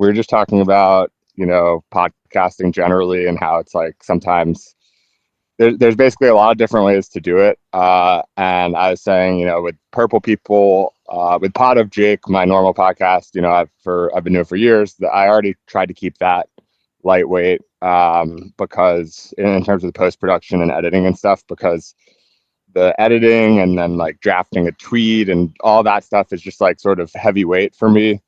we were just talking about, podcasting generally and how it's like sometimes there's basically a lot of different ways to do it. And I was saying, with Purple People, with Pod of Jake, my normal podcast, I've been doing for years. That I already tried to keep that lightweight, because in terms of the post production and editing and stuff, because the editing and then like drafting a tweet and all that stuff is just like sort of heavyweight for me.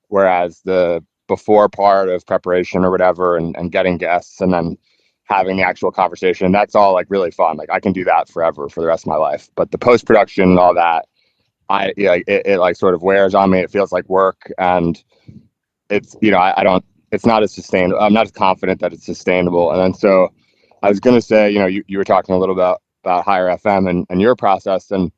Whereas the before part of preparation or whatever, and getting guests and then having the actual conversation, that's all like really fun. Like I can do that forever for the rest of my life. But the post production and all that, it like sort of wears on me. It feels like work, and it's, I don't, it's not as sustainable. I'm not as confident that it's sustainable. And then so I was going to say, you were talking a little about Higher FM and your process. And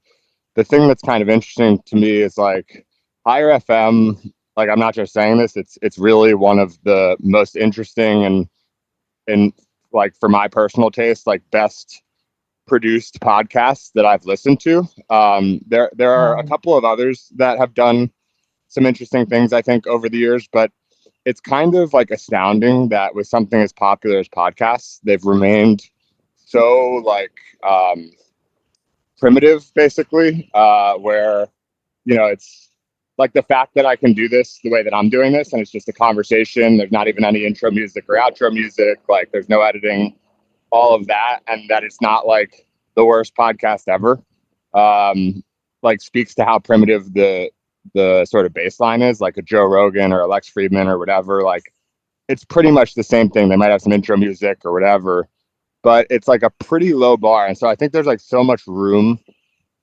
the thing that's kind of interesting to me is like Higher FM, like I'm not just saying this, it's really one of the most interesting and like for my personal taste, like best produced podcasts that I've listened to. There are a couple of others that have done some interesting things, I think, over the years, but it's kind of like astounding that with something as popular as podcasts, they've remained so like primitive, basically, where, it's like the fact that I can do this the way that I'm doing this, and it's just a conversation. There's not even any intro music or outro music. Like there's no editing, all of that. And that it's not like the worst podcast ever. Like speaks to how primitive the sort of baseline is, like a Joe Rogan or a Lex Friedman or whatever. Like it's pretty much the same thing. They might have some intro music or whatever, but it's like a pretty low bar. And so I think there's like so much room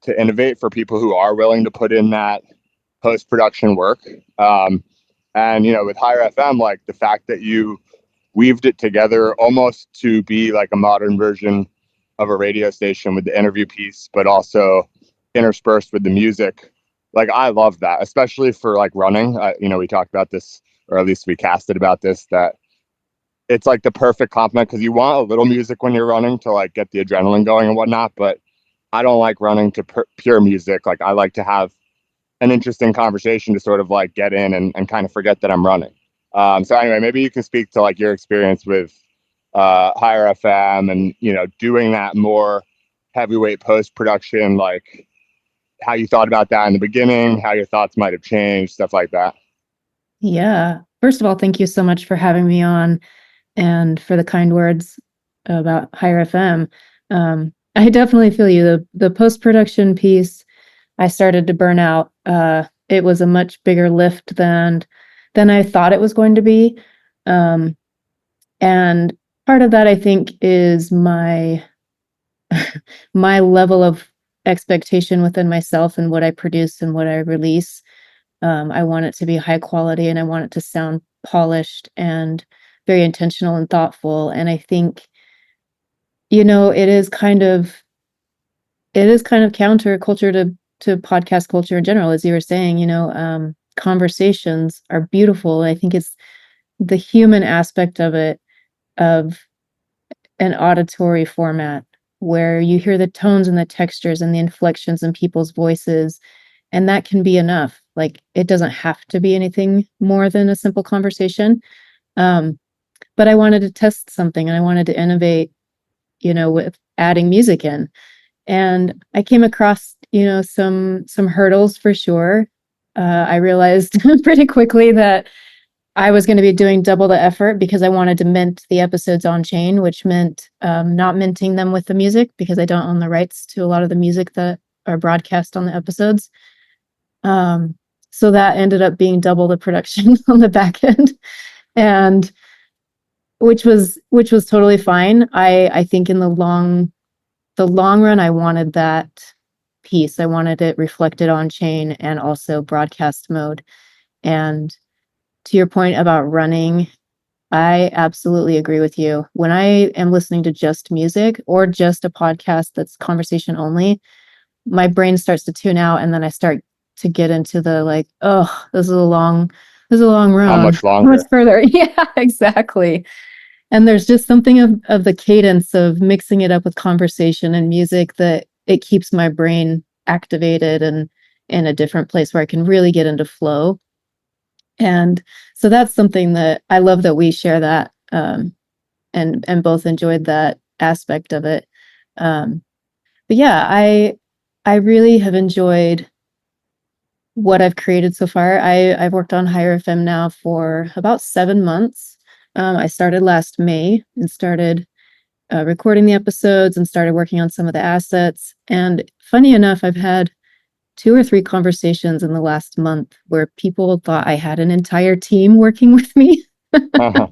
to innovate for people who are willing to put in that post-production work. And, with Higher FM, like the fact that you weaved it together almost to be like a modern version of a radio station with the interview piece, but also interspersed with the music. Like, I love that, especially for like running. We talked about this, or at least we casted about this, that it's like the perfect complement, because you want a little music when you're running to like get the adrenaline going and whatnot. But I don't like running to pure music. Like I like to have an interesting conversation to sort of like get in and kind of forget that I'm running. So anyway, maybe you can speak to like your experience with Higher FM and, doing that more heavyweight post production, like how you thought about that in the beginning, how your thoughts might have changed, stuff like that. Yeah. First of all, thank you so much for having me on and for the kind words about Higher FM. I definitely feel you. The post production piece, I started to burn out. It was a much bigger lift than I thought it was going to be. And part of that, I think, is my my level of expectation within myself and what I produce and what I release. I want it to be high quality, and I want it to sound polished and very intentional and thoughtful. And I think, it is kind of counterculture to podcast culture in general, as you were saying. Conversations are beautiful. I think it's the human aspect of it, of an auditory format where you hear the tones and the textures and the inflections in people's voices, and that can be enough. Like it doesn't have to be anything more than a simple conversation. But I wanted to test something, and I wanted to innovate, with adding music in. And I came across, some hurdles for sure. I realized pretty quickly that I was going to be doing double the effort because I wanted to mint the episodes on chain, which meant not minting them with the music, because I don't own the rights to a lot of the music that are broadcast on the episodes. So that ended up being double the production on the back end, and which was totally fine. I think in the long run, I wanted that piece. I wanted it reflected on chain and also broadcast mode. And to your point about running, I absolutely agree with you. When I am listening to just music or just a podcast that's conversation only, my brain starts to tune out, and then I start to get into the like, oh, this is a long run. How much longer? How much further? Yeah, exactly. And there's just something of the cadence of mixing it up with conversation and music that it keeps my brain activated and in a different place where I can really get into flow. And so that's something that I love that we share that, and both enjoyed that aspect of it. But yeah, I really have enjoyed what I've created so far. I've worked on Higher FM now for about 7 months. I started last May and started recording the episodes and started working on some of the assets. And funny enough, I've had 2 or 3 conversations in the last month where people thought I had an entire team working with me. Uh-huh.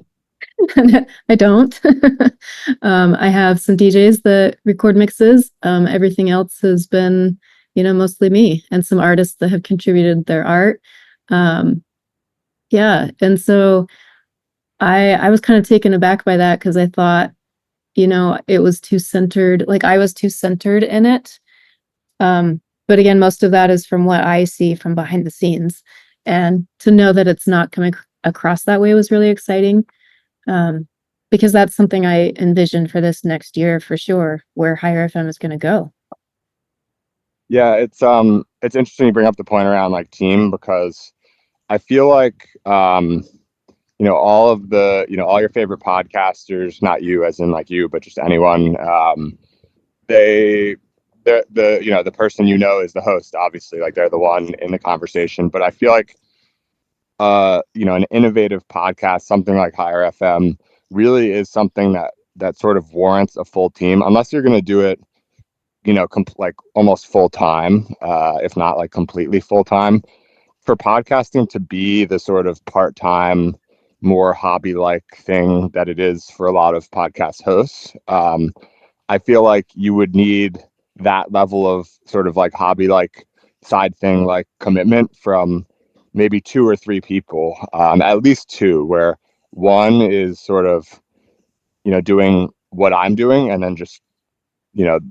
I don't. I have some DJs that record mixes. Everything else has been, mostly me and some artists that have contributed their art. Um, yeah. And so I was kind of taken aback by that because I thought, it was too centered, like I was too centered in it. But again, most of that is from what I see from behind the scenes. And to know that it's not coming across that way was really exciting. Because that's something I envision for this next year for sure, where Higher FM is going to go. Yeah, it's interesting you bring up the point around like team because I feel like all of the all your favorite podcasters, not you as in like you, but just anyone, they the person is the host, obviously, like they're the one in the conversation. But I feel like an innovative podcast, something like Higher FM, really is something that sort of warrants a full team, unless you're going to do it, like almost full time, if not like completely full time. For podcasting to be the sort of part time, more hobby like thing that it is for a lot of podcast hosts, I feel like you would need that level of sort of like hobby like side thing, like commitment from maybe 2 or 3 people, at least 2, where one is sort of, doing what I'm doing, and then just,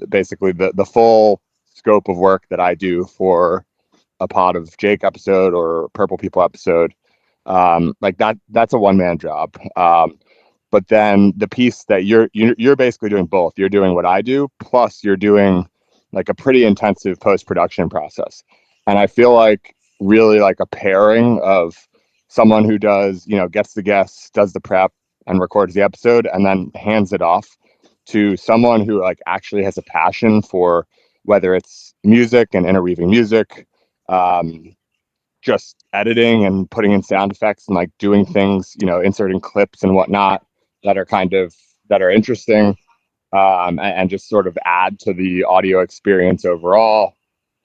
basically the full scope of work that I do for a Pod of Jake episode or Purple People episode. Like that's a one-man job. But then the piece that you're basically doing both. You're doing what I do, plus you're doing like a pretty intensive post-production process. And I feel like really like a pairing of someone who does, gets the guests, does the prep and records the episode and then hands it off to someone who like actually has a passion for whether it's music and interweaving music, um, just editing and putting in sound effects and like doing things, inserting clips and whatnot that are that are interesting, and just sort of add to the audio experience overall.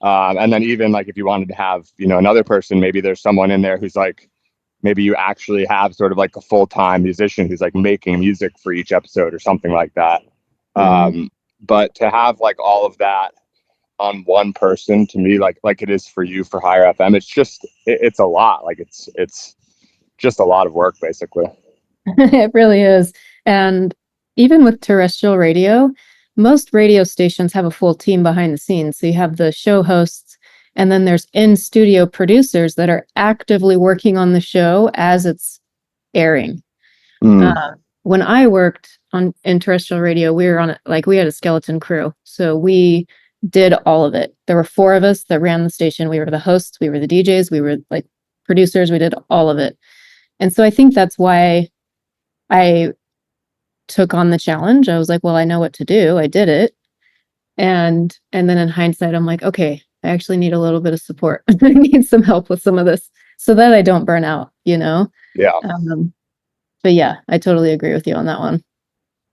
And then even like if you wanted to have, another person, maybe there's someone in there who's like, maybe you actually have sort of like a full-time musician who's like making music for each episode or something like that. Mm. But to have like all of that on one person, to me, like it is for you for Higher FM, it's a lot. Like it's just a lot of work, basically. It really is. And even with terrestrial radio, most radio stations have a full team behind the scenes. So you have the show hosts, and then there's in-studio producers that are actively working on the show as it's airing. Mm. When I worked in terrestrial radio, we were on we had a skeleton crew. So we did all of it. There were 4 of us that ran the station. We were the hosts, we were the DJs, we were like producers, we did all of it. And so I think that's why I took on the challenge. I was like, well, I know what to do. I did it. And then in hindsight, I'm like, okay, I actually need a little bit of support. I need some help with some of this so that I don't burn out, Yeah. But yeah, I totally agree with you on that one.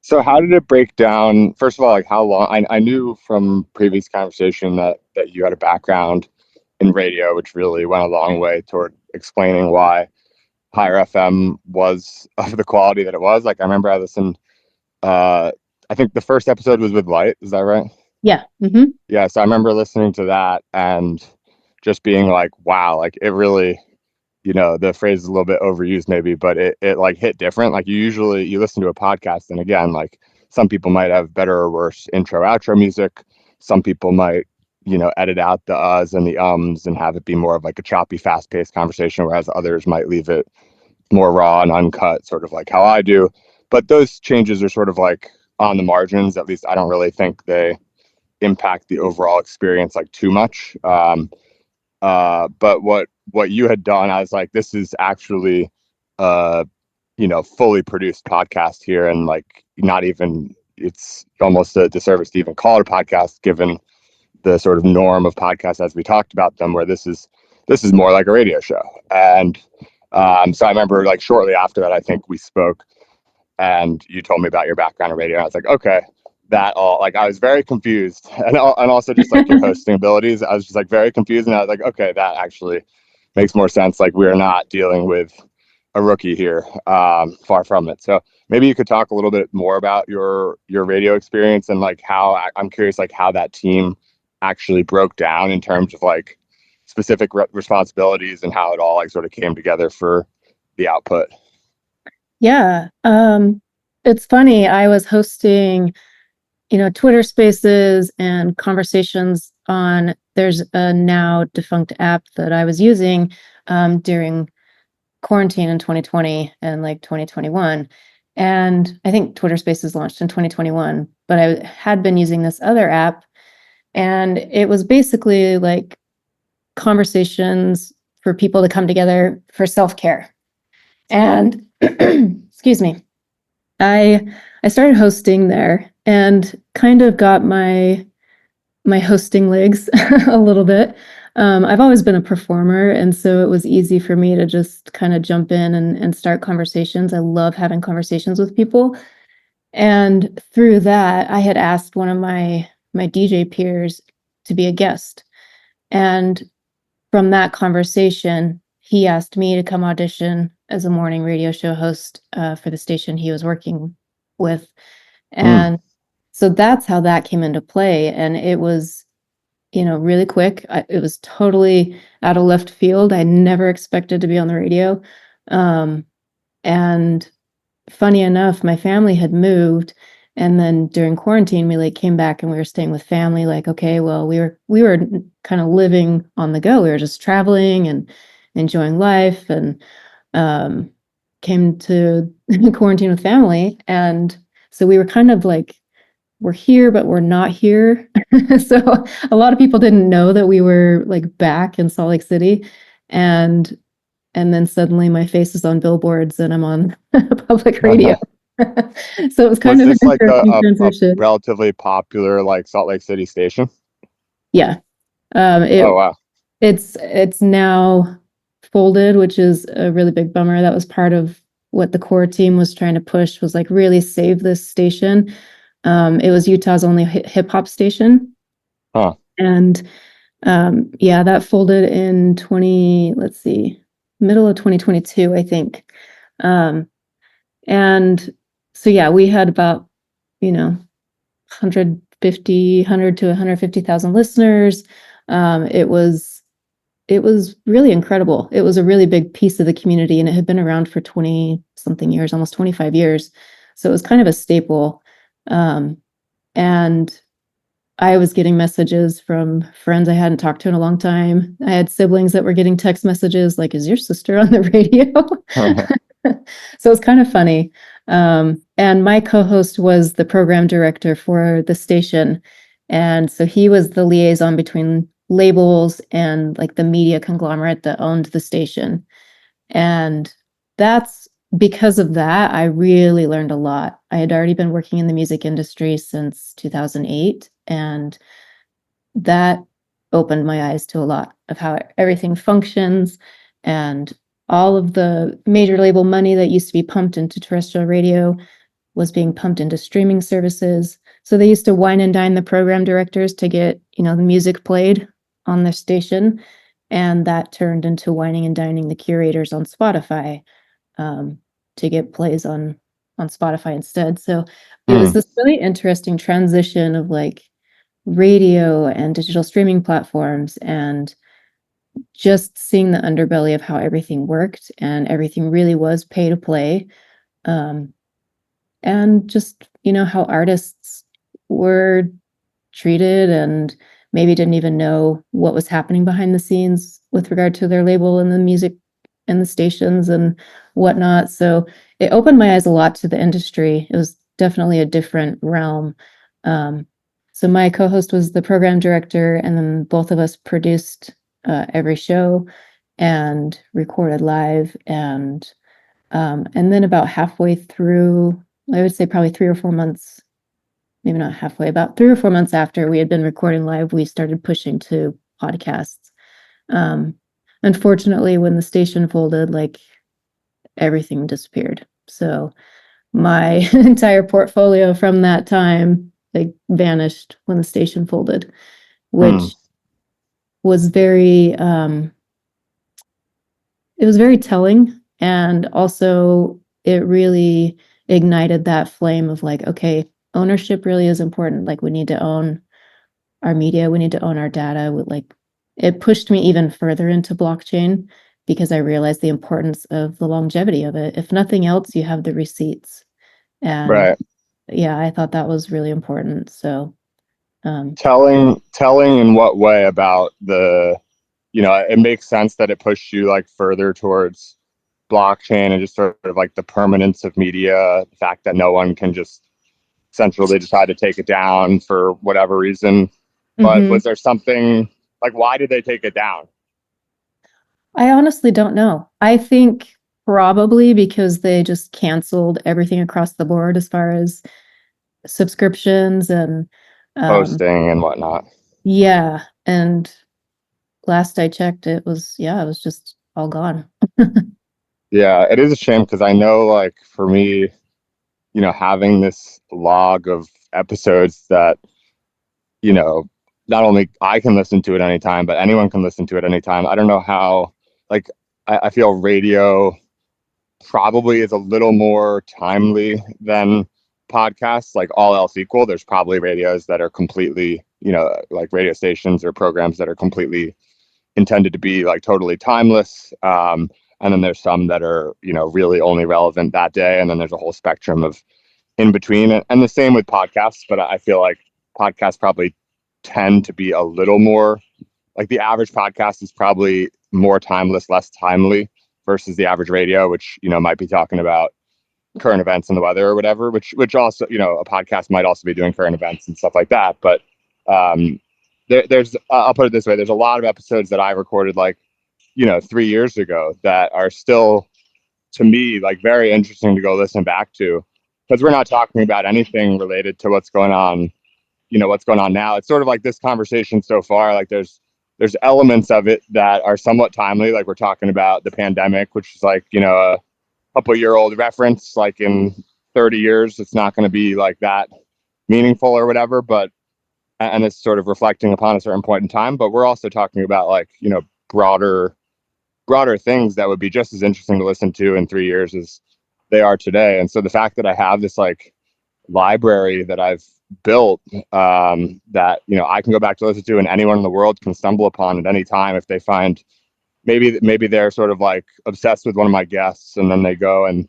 So how did it break down? First of all, like how long? I knew from previous conversation that you had a background in radio, which really went a long way toward explaining why Higher FM was of the quality that it was. Like I remember I listened. I think the first episode was with Light. Is that right? Yeah. Mm-hmm. Yeah. So I remember listening to that and just being like, wow, like it really, the phrase is a little bit overused maybe, but it like hit different. Like you listen to a podcast, and again, like some people might have better or worse intro outro music. Some people might, edit out the uhs and the ums and have it be more of like a choppy, fast paced conversation, whereas others might leave it more raw and uncut, sort of like how I do. But those changes are sort of like on the margins. At least I don't really think they impact the overall experience like too much. But what you had done, I was like, this is actually fully produced podcast here, and like not even, it's almost a disservice to even call it a podcast given the sort of norm of podcasts as we talked about them, where this is more like a radio show. And so I remember like shortly after that, I think we spoke and you told me about your background in radio. And I was like, okay, that all, like, I was very confused, and also just like your hosting abilities. I was just like very confused, and I was like, okay, that actually makes more sense. Like, we're not dealing with a rookie here, far from it. So maybe you could talk a little bit more about your radio experience, and like how, I'm curious like how that team actually broke down in terms of like specific responsibilities, and how it all like sort of came together for the output. Yeah. It's funny. I was hosting, Twitter Spaces and conversations on, there's a now defunct app that I was using during quarantine in 2020 and like 2021. And I think Twitter Spaces launched in 2021, but I had been using this other app, and it was basically like conversations for people to come together for self-care. And excuse me, I I started hosting there and kind of got my hosting legs a little bit. I've always been a performer, and so it was easy for me to just kind of jump in and start conversations. I love having conversations with people. And through that, I had asked one of my DJ peers to be a guest. And from that conversation, he asked me to come audition as a morning radio show host for the station he was working with. Mm. And so that's how that came into play. And it was, really quick. It was totally out of left field. I never expected to be on the radio. Um, and funny enough, my family had moved. And then during quarantine, we like came back and we were staying with family. Like, okay, well, we were kind of living on the go. We were just traveling and enjoying life, and um, came to quarantine with family. And so we were kind of like, we're here, but we're not here. So a lot of people didn't know that we were like back in Salt Lake City. And then suddenly my face is on billboards and I'm on public radio. So it was kind Was of an this like interesting a transition. relatively popular like Salt Lake City station? Yeah. Oh It wow. it's now folded, which is a really big bummer. That was part of what the core team was trying to push, was like really save this station. It was Utah's only hip hop station. Huh. And yeah, that folded in let's see, middle of 2022, I think. Um, and so yeah, we had about, 100 to 150,000 listeners. It was really incredible. It was a really big piece of the community, and it had been around for 20 something years, almost 25 years. So it was kind of a staple. And I was getting messages from friends I hadn't talked to in a long time. I had siblings that were getting text messages like, "Is your sister on the radio?" So it's kind of funny. And my co-host was the program director for the station. And so he was the liaison between labels and like the media conglomerate that owned the station. And that's because of that, I really learned a lot. I had already been working in the music industry since 2008, and that opened my eyes to a lot of how everything functions, and all of the major label money that used to be pumped into terrestrial radio was being pumped into streaming services. So they used to wine and dine the program directors to get, the music played on their station. And that turned into wining and dining the curators on Spotify, to get plays on Spotify instead. So it was Hmm. this really interesting transition of like radio and digital streaming platforms, and just seeing the underbelly of how everything worked, and everything really was pay to play. Um, and just, how artists were treated, and maybe didn't even know what was happening behind the scenes with regard to their label and the music and the stations and whatnot. So it opened my eyes a lot to the industry. It was definitely a different realm. Um, so my co-host was the program director, and then both of us produced every show. and recorded live. And then about halfway through, I would say probably 3 or 4 months, maybe not halfway, about 3 or 4 months after we had been recording live, we started pushing to podcasts. Unfortunately, when the station folded, like everything disappeared. So my entire portfolio from that time like vanished when the station folded, Hmm. which was very it was very telling, and also it really ignited that flame of like, okay, ownership really is important. Like we need to own our media, we need to own our data. Like it pushed me even further into blockchain because I realized the importance of the longevity of it. If nothing else, you have the receipts. And Right. yeah, I thought that was really important. So Telling in what way about it makes sense that it pushed you like further towards blockchain and just sort of like the permanence of media, the fact that no one can just centrally decide to take it down for whatever reason. But mhm. was there something like why did they take it down? I honestly don't know. I think probably because they just canceled everything across the board as far as subscriptions and um Hosting and whatnot. yeah, and last I checked it was just all gone. Yeah, it is a shame because I know like for me, having this log of episodes that, you know, not only I can listen to it anytime, but anyone can listen to it anytime. I don't know how, like, I feel radio probably is a little more timely than podcasts, like all else equal. There's probably radios that are completely, like radio stations or programs that are completely intended to be like totally timeless. And then there's some that are, really only relevant that day. And then there's a whole spectrum of in between. And the same with podcasts, but I feel like podcasts probably tend to be a little more like the average podcast is probably more timeless, less timely versus the average radio, which, might be talking about current events and the weather or whatever, which also, a podcast might also be doing current events and stuff like that. But um, there's, I'll put it this way, there's a lot of episodes that I recorded like, 3 years ago that are still to me like very interesting to go listen back to because we're not talking about anything related to what's going on now. It's sort of like this conversation so far, like there's elements of it that are somewhat timely, like we're talking about the pandemic, which is like, a couple-year old reference, like in 30 years it's not going to be like that meaningful or whatever, but and it's sort of reflecting upon a certain point in time. But we're also talking about like, broader things that would be just as interesting to listen to in 3 years as they are today. And so the fact that I have this like library that I've built, that I can go back to listen to, and anyone in the world can stumble upon at any time if they find maybe they're sort of like obsessed with one of my guests, and then they go and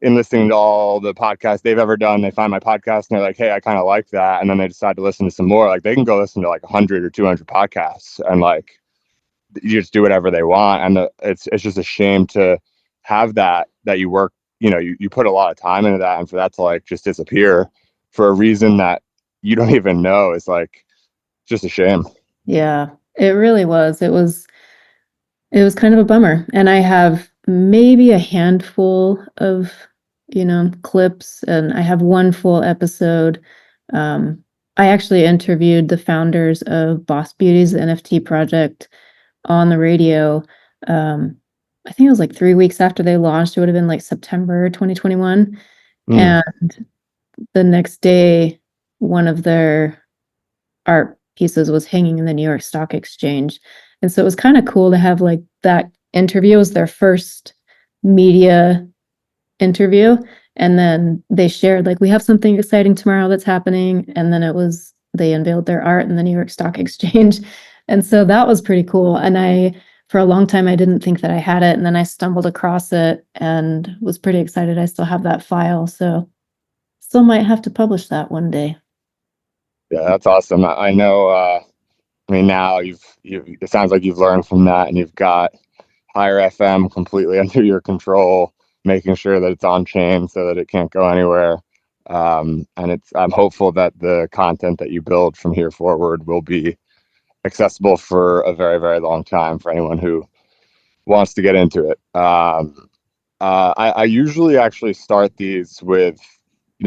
in listening to all the podcasts they've ever done, they find my podcast and they're like, hey, I kind of like that, and then they decide to listen to some more. Like they can go listen to like 100 or 200 podcasts and like you just do whatever they want. And it's just a shame to have that you work, you put a lot of time into that, and for that to like just disappear for a reason that you don't even know is like just a shame. Yeah, it really was. It was kind of a bummer. And I have maybe a handful of, clips, and I have one full episode. Um, I actually interviewed the founders of Boss Beauties, the NFT project, on the radio. Um, I think it was like 3 weeks after they launched. It would have been like September 2021. Mm. And the next day, one of their art pieces was hanging in the New York Stock Exchange. And so it was kind of cool to have like that interview. It was their first media interview. And then they shared, like, we have something exciting tomorrow that's happening. And then they unveiled their art in the New York Stock Exchange. And so that was pretty cool. And for a long time, I didn't think that I had it. And then I stumbled across it and was pretty excited. I still have that file. So still might have to publish that one day. Yeah, that's awesome. I know. I mean, now it sounds like you've learned from that, and you've got Higher FM completely under your control, making sure that it's on chain so that it can't go anywhere. And I'm hopeful that the content that you build from here forward will be accessible for a very, very long time for anyone who wants to get into it. I usually actually start these with,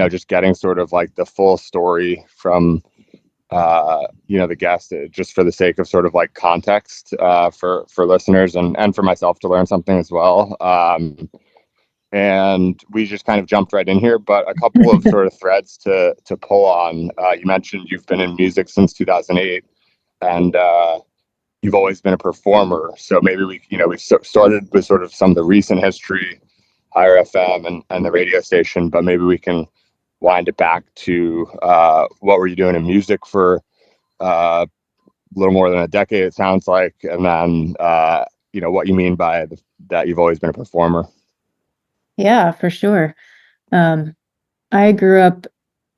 just getting sort of like the full story from, the guest, just for the sake of sort of like context, for listeners and for myself to learn something as well. And we just kind of jumped right in here, but a couple of sort of threads to pull on. You mentioned you've been in music since 2008, and you've always been a performer. So maybe we started with sort of some of the recent history, Higher FM and the radio station, but maybe we can wind it back to what were you doing in music for a little more than a decade, it sounds like, and then what you mean by that you've always been a performer. Yeah, for sure. Um, I grew up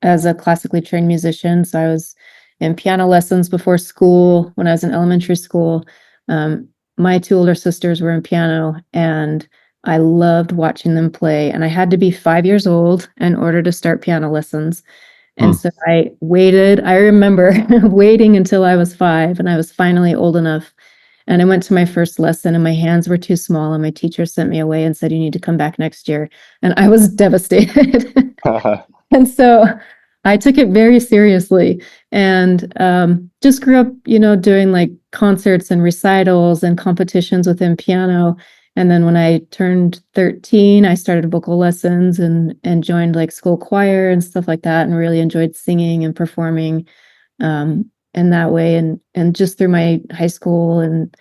as a classically trained musician, so I was in piano lessons before school when I was in elementary school. My two older sisters were in piano, and I loved watching them play. And I had to be 5 years old in order to start piano lessons. Hmm. And so I waited. I remember waiting until I was 5, and I was finally old enough. And I went to my first lesson, and my hands were too small, and my teacher sent me away and said, "You need to come back next year." And I was devastated. And so I took it very seriously, and just grew up, doing like concerts and recitals and competitions within piano. And then when I turned 13, I started vocal lessons and joined like school choir and stuff like that, and really enjoyed singing and performing in that way. And just through my high school and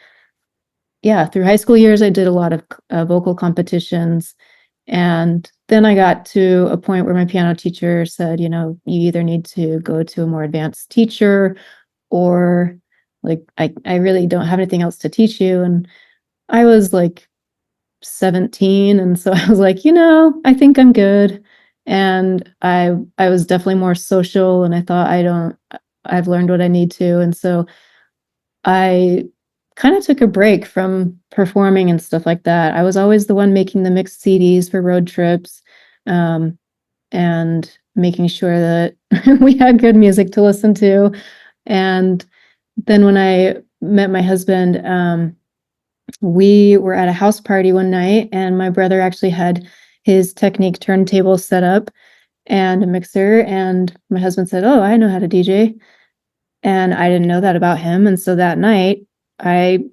yeah, through high school years, I did a lot of vocal competitions. And then I got to a point where my piano teacher said, you either need to go to a more advanced teacher, or like, I really don't have anything else to teach you. And I was like 17. And so I was like, I think I'm good. And I was definitely more social, and I thought I've learned what I need to. And so I kind of took a break from performing and stuff like that. I was always the one making the mixed CDs for road trips, um, and making sure that we had good music to listen to. And then when I met my husband, we were at a house party one night, and my brother actually had his Technique turntable set up and a mixer. And my husband said, "Oh, I know how to DJ." And I didn't know that about him. And so that night, I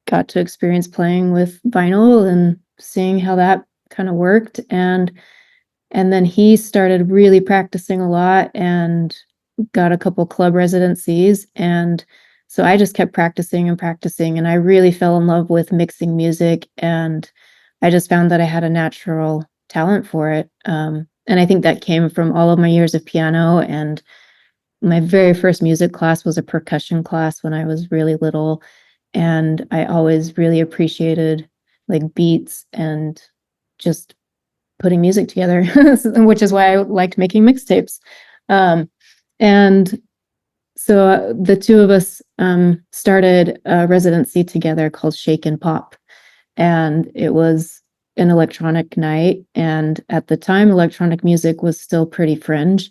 got to experience playing with vinyl and seeing how that kind of worked. And then he started really practicing a lot and got a couple club residencies. And so I just kept practicing and practicing, and I really fell in love with mixing music. And I just found that I had a natural talent for it. And I think that came from all of my years of piano. And my very first music class was a percussion class when I was really little. And I always really appreciated like beats and just putting music together, which is why I liked making mixtapes. And so the two of us started a residency together called Shake and Pop. And it was an electronic night. And at the time, electronic music was still pretty fringe.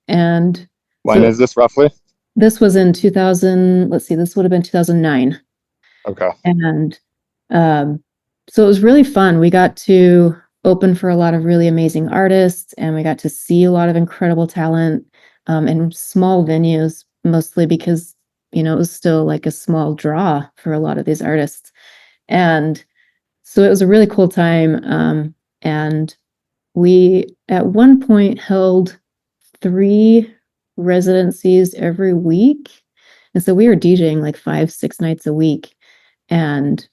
And When so is this roughly? this was in 2000, let's see, this would have been 2009. Okay. And so it was really fun. We got to open for a lot of really amazing artists, and we got to see a lot of incredible talent in small venues, mostly because, it was still like a small draw for a lot of these artists. And so it was a really cool time. And we at one point held 3 residencies every week. And so we were DJing like 5, 6 nights a week. And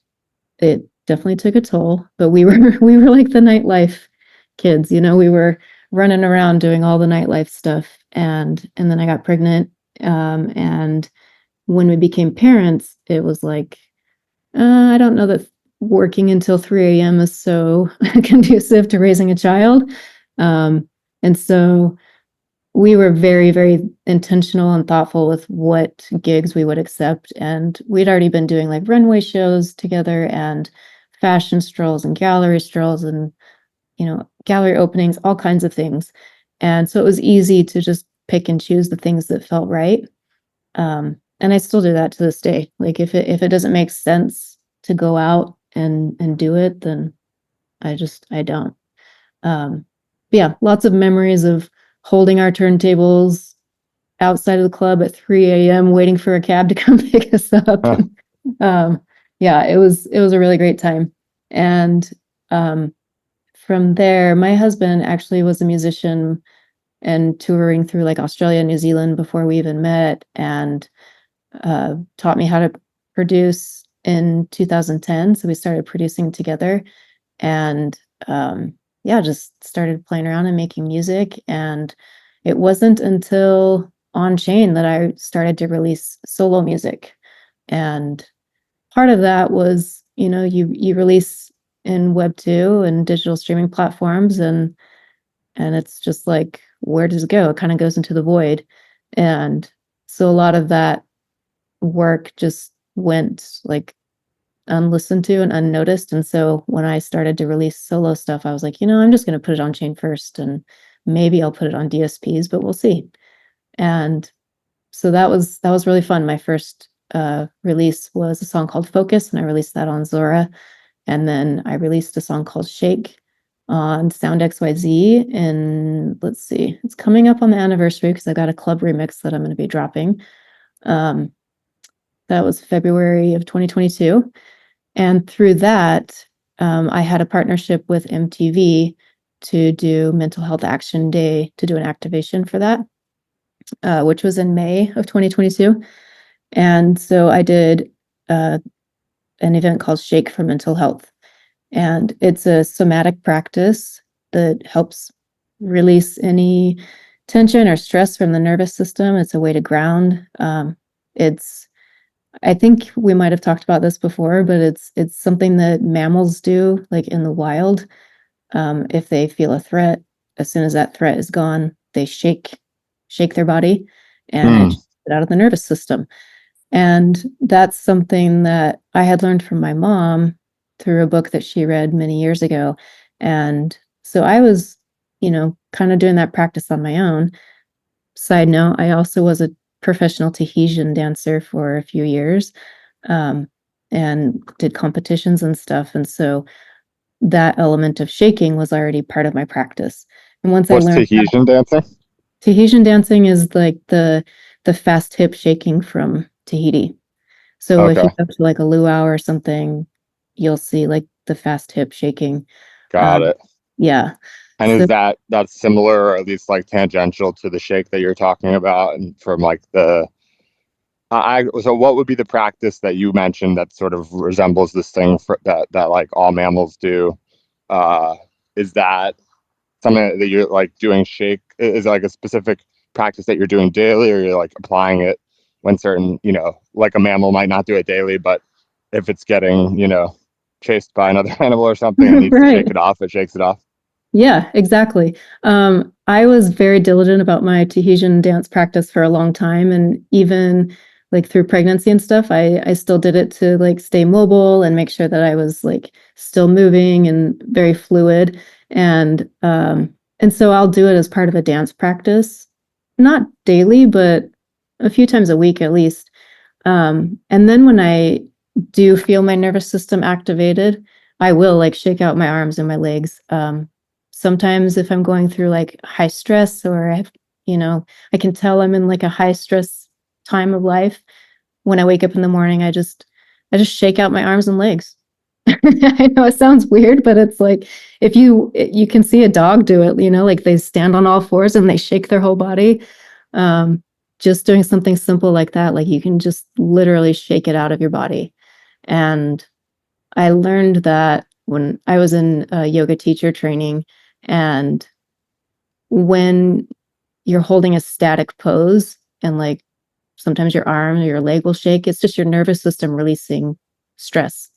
it definitely took a toll, but we were we were like the nightlife kids, we were running around doing all the nightlife stuff. And then I got pregnant. And when we became parents, it was like, I don't know that working until 3 a.m. is so conducive to raising a child. And so we were very, very intentional and thoughtful with what gigs we would accept. And we'd already been doing like runway shows together and fashion strolls and gallery strolls and, gallery openings, all kinds of things. And so it was easy to just pick and choose the things that felt right. And I still do that to this day. Like if it doesn't make sense to go out and do it, then I don't. Yeah, lots of memories of holding our turntables outside of the club at 3 a.m. waiting for a cab to come pick us up. Huh. Yeah, it was a really great time. And from there, my husband actually was a musician and touring through like Australia and New Zealand before we even met, and taught me how to produce in 2010. So we started producing together, and yeah, just started playing around and making music. And it wasn't until On Chain that I started to release solo music. And part of that was, you release in Web2 and digital streaming platforms, and it's just like, where does it go? It kind of goes into the void. And so a lot of that work just went like unlistened to and unnoticed. And so when I started to release solo stuff, I was like, I'm just going to put it on chain first, and maybe I'll put it on DSPs, but we'll see. And so that was really fun. My first release was a song called Focus, and I released that on Zora. And then I released a song called Shake on Sound XYZ. And let's see, it's coming up on the anniversary because I got a club remix that I'm going to be dropping. That was February of 2022. And through that, I had a partnership with MTV to do Mental Health Action Day, to do an activation for that, which was in May of 2022. And so I did an event called Shake for Mental Health. And it's a somatic practice that helps release any tension or stress from the nervous system. It's a way to ground. I think we might have talked about this before, but it's something that mammals do, like in the wild. If they feel a threat, as soon as that threat is gone, they shake their body, and it Hmm. gets it out of the nervous system. And that's something that I had learned from my mom through a book that she read many years ago. And so I was, kind of doing that practice on my own. Side note, I also was a professional Tahitian dancer for a few years, um, and did competitions and stuff. And so that element of shaking was already part of my practice. And once I What's learned that, Tahitian dancing? Tahitian dancing is like the fast hip shaking from Tahiti. So if Okay, you go to like a luau or something, you'll see like the fast hip shaking. got Um, it. yeah. And So is that's similar, or at least like tangential to the shake that you're talking about, and from like the so what would be the practice that you mentioned that sort of resembles this thing that like all mammals do? Uh, is that something that you're like doing shake? Is it like a specific practice that you're doing daily, or you're like applying it when certain, like a mammal might not do it daily, but if it's getting, chased by another animal or something and needs to shake right. it off, it shakes it off. Yeah, exactly. I was very diligent about my Tahitian dance practice for a long time, and even like through pregnancy and stuff, I still did it to like stay mobile and make sure that I was like still moving and very fluid. And so I'll do it as part of a dance practice, not daily, but a few times a week at least. And then when I do feel my nervous system activated, I will like shake out my arms and my legs. Sometimes if I'm going through like high stress, or I can tell I'm in like a high stress time of life. When I wake up in the morning, I just shake out my arms and legs. I know it sounds weird, but it's like if you can see a dog do it, like they stand on all fours and they shake their whole body. Um, just doing something simple like that, like you can just literally shake it out of your body. And I learned that when I was in yoga teacher training, and when you're holding a static pose and like sometimes your arm or your leg will shake, it's just your nervous system releasing stress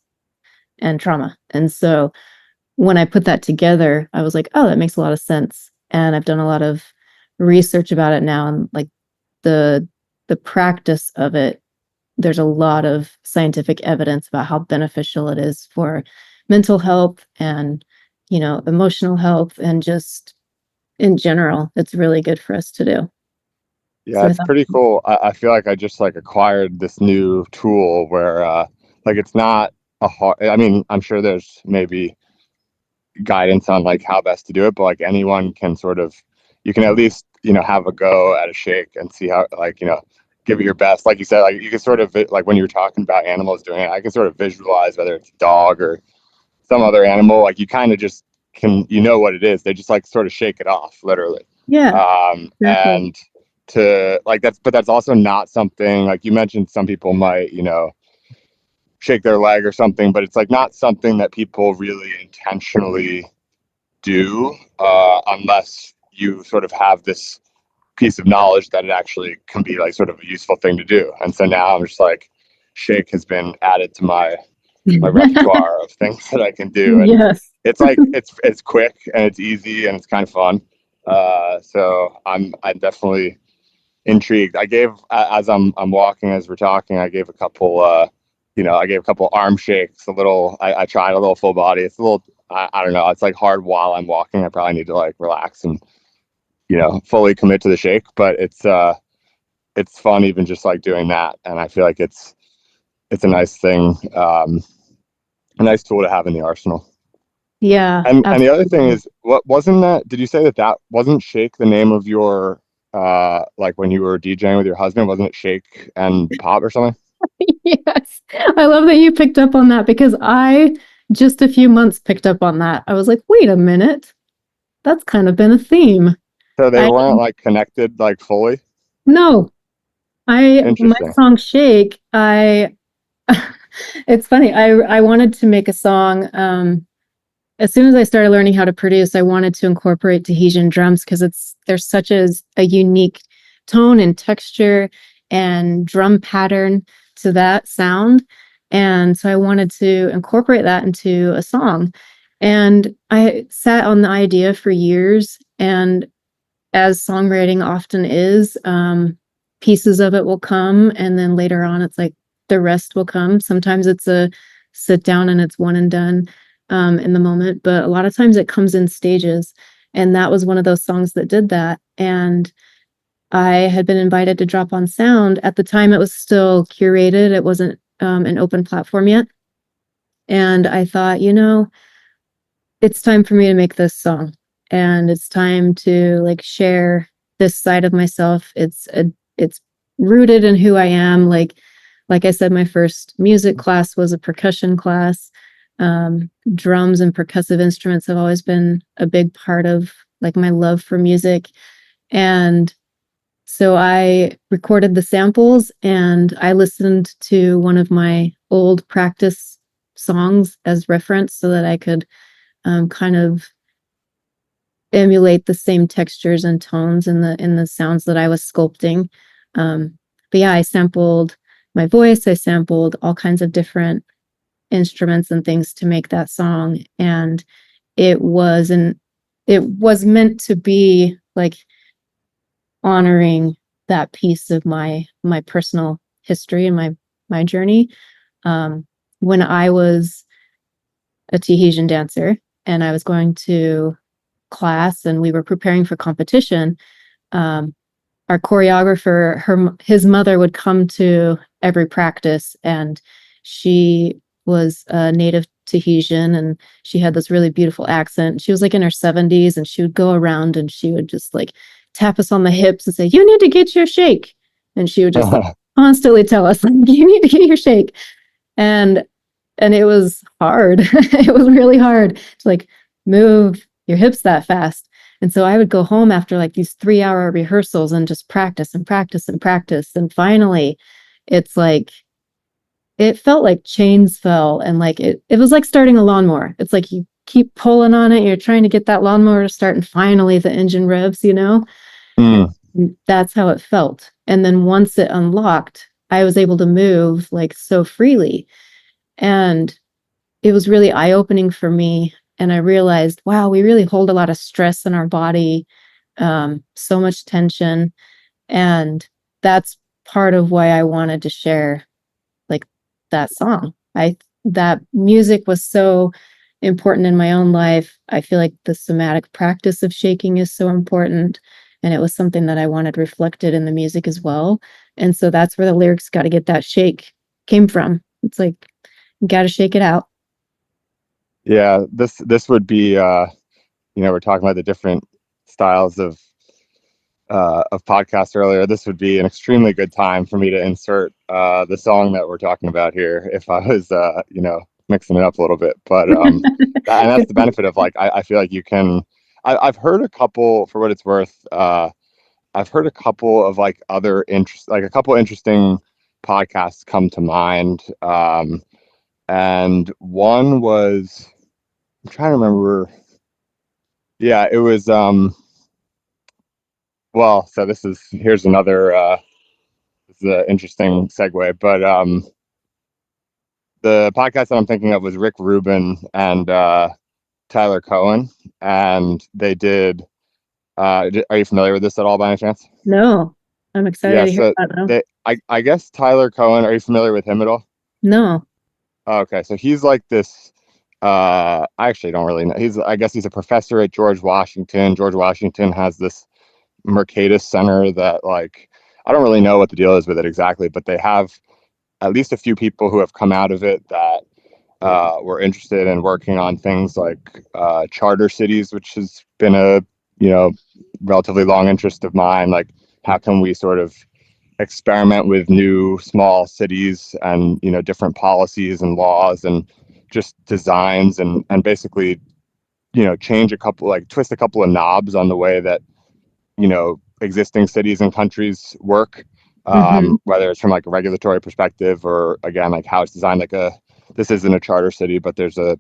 and trauma. And so when I put that together, I was like, oh, that makes a lot of sense. And I've done a lot of research about it now, and like the the practice of it, there's a lot of scientific evidence about how beneficial it is for mental health and emotional health, and just in general, it's really good for us to do. Yeah, So I it's thought, pretty cool. I feel like I just like acquired this new tool where like it's not a hard, I mean, I'm sure there's maybe guidance on like how best to do it, but like anyone can sort of, you can at least, have a go at a shake and see how, like, give it your best. Like you said, like you can sort of, like when you were talking about animals doing it, I can sort of visualize whether it's a dog or some other animal, like you kind of just can, what it is. They just like sort of shake it off, literally. Yeah, exactly. And to like but that's also not something like you mentioned. Some people might, shake their leg or something, but it's like not something that people really intentionally do unless you sort of have this piece of knowledge that it actually can be like sort of a useful thing to do. And so now I'm just like, shake has been added to my repertoire of things that I can do, and Yes. it's like it's quick and it's easy and it's kind of fun. So I'm definitely intrigued. I gave as I'm walking as we're talking, I gave a couple I gave a couple arm shakes, a little I tried a little full body. It's a little I don't know, it's like hard while I'm walking. I probably need to like relax and fully commit to the shake, but it's fun even just like doing that. And I feel like it's a nice thing, a nice tool to have in the arsenal. Yeah, And the other thing absolutely. is, what wasn't that? Did you say that wasn't Shake the name of your like when you were DJing with your husband? Wasn't it Shake and Pop or something? Yes. I love that you picked up on that because I just a few months picked up on that. I was like, wait a minute, that's kind of been a theme. So they I weren't like connected like fully. no, my Interesting. song Shake, I it's funny. I wanted to make a song as soon as I started learning how to produce, I wanted to incorporate Tahitian drums because there's such a unique tone and texture and drum pattern to that sound. And so I wanted to incorporate that into a song. And I sat on the idea for years. And as songwriting often is, pieces of it will come. And then later on, it's like the rest will come. Sometimes it's a sit down and it's one and done in the moment, but a lot of times it comes in stages. And that was one of those songs that did that. And I had been invited to drop on Sound. At the time, it was still curated, it wasn't an open platform yet. And I thought, it's time for me to make this song. And it's time to like share this side of myself. It's rooted in who I am. Like I said, my first music class was a percussion class. Drums and percussive instruments have always been a big part of like my love for music. And so I recorded the samples and I listened to one of my old practice songs as reference so that I could kind of emulate the same textures and tones in the sounds that I was sculpting. But yeah, I sampled my voice. I sampled all kinds of different instruments and things to make that song, and it was meant to be like honoring that piece of my personal history and my journey. When I was a Tahitian dancer and I was going to class and we were preparing for competition, um, our choreographer, his mother would come to every practice, and she was a native Tahitian, and she had this really beautiful accent. She was like in her 70s, and she would go around and she would just like tap us on the hips and say, "You need to get your shake," and she would just like constantly tell us, like, "You need to get your shake," and it was hard. It was really hard to like move your hips that fast. And so I would go home after like these 3-hour rehearsals and just practice and practice and practice. And finally, it's like, it felt like chains fell and like it was like starting a lawnmower. It's like you keep pulling on it, you're trying to get that lawnmower to start, and finally the engine revs. Mm. That's how it felt. And then once it unlocked, I was able to move like so freely. And it was really eye-opening for me. And I realized, wow, we really hold a lot of stress in our body, so much tension. And that's part of why I wanted to share like that song. That music was so important in my own life. I feel like the somatic practice of shaking is so important. And it was something that I wanted reflected in the music as well. And so that's where the lyrics got to get that shake came from. It's like Got to shake it out. Yeah, this would be we're talking about the different styles of podcast earlier. This would be an extremely good time for me to insert the song that we're talking about here if I was mixing it up a little bit. But and that's the benefit of like I feel like you can. I've heard a couple, for what it's worth. I've heard a couple of like a couple interesting podcasts come to mind. And one was, I'm trying to remember. Yeah, it was well, so here's another this is an interesting segue, but the podcast that I'm thinking of was Rick Rubin and Tyler Cohen, and they did. Are you familiar with this at all by any chance? No, I'm excited Yeah, to hear so about them. I guess Tyler Cohen. Are you familiar with him at all? No. Okay, so he's like this. I actually don't really know. I guess he's a professor at George Washington. George Washington has this Mercatus Center that like I don't really know what the deal is with it exactly, but they have at least a few people who have come out of it that were interested in working on things like charter cities, which has been a relatively long interest of mine. Like, how can we sort of experiment with new small cities and different policies and laws and just designs and basically change a couple, like twist a couple of knobs on the way that existing cities and countries work, Hmm. whether it's from like a regulatory perspective or again like how it's designed. This isn't a charter city, but there's a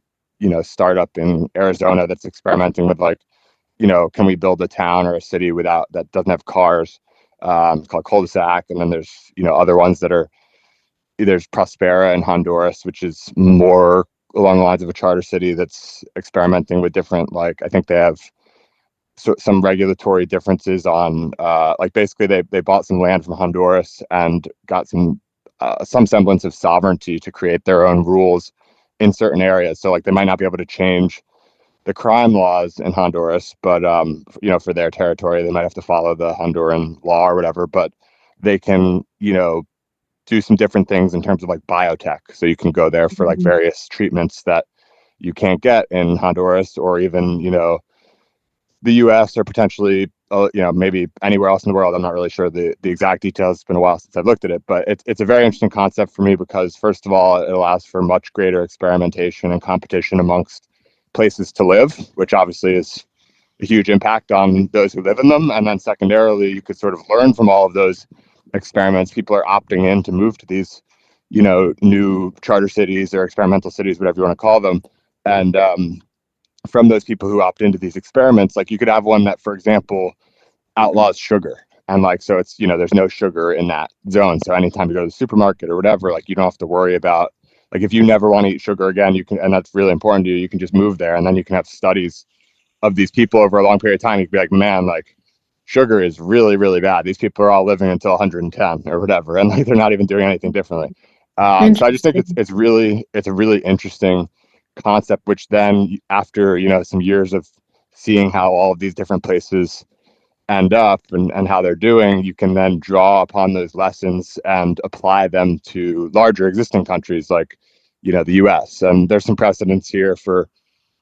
startup in Arizona that's experimenting with like can we build a town or a city without that doesn't have cars, called cul-de-sac. And then there's other ones that are, there's Prospera in Honduras, which is more along the lines of a charter city that's experimenting with different, like I think they have some regulatory differences on like basically they bought some land from Honduras and got some semblance of sovereignty to create their own rules in certain areas. So like they might not be able to change the crime laws in Honduras, but for their territory they might have to follow the Honduran law or whatever. But they can do some different things in terms of like biotech. So you can go there for like various treatments that you can't get in Honduras or even the U.S. or potentially, maybe anywhere else in the world. I'm not really sure the exact details. It's been a while since I've looked at it, but it's a very interesting concept for me because first of all, it allows for much greater experimentation and competition amongst places to live, which obviously is a huge impact on those who live in them. And then secondarily, you could sort of learn from all of those experiments. People are opting in to move to these, new charter cities or experimental cities, whatever you want to call them. And from those people who opt into these experiments, like you could have one that, for example, outlaws sugar. And like, so it's, there's no sugar in that zone. So anytime you go to the supermarket or whatever, like you don't have to worry about, like if you never want to eat sugar again, you can, and that's really important to you, you can just move there. And then you can have studies of these people over a long period of time. You can be like, man, like sugar is really, really bad. These people are all living until 110 or whatever. And like, they're not even doing anything differently. So I just think Interesting. it's a really interesting concept, which then after, some years of seeing how all of these different places end up and how they're doing, you can then draw upon those lessons and apply them to larger existing countries like, the US. And there's some precedents here for,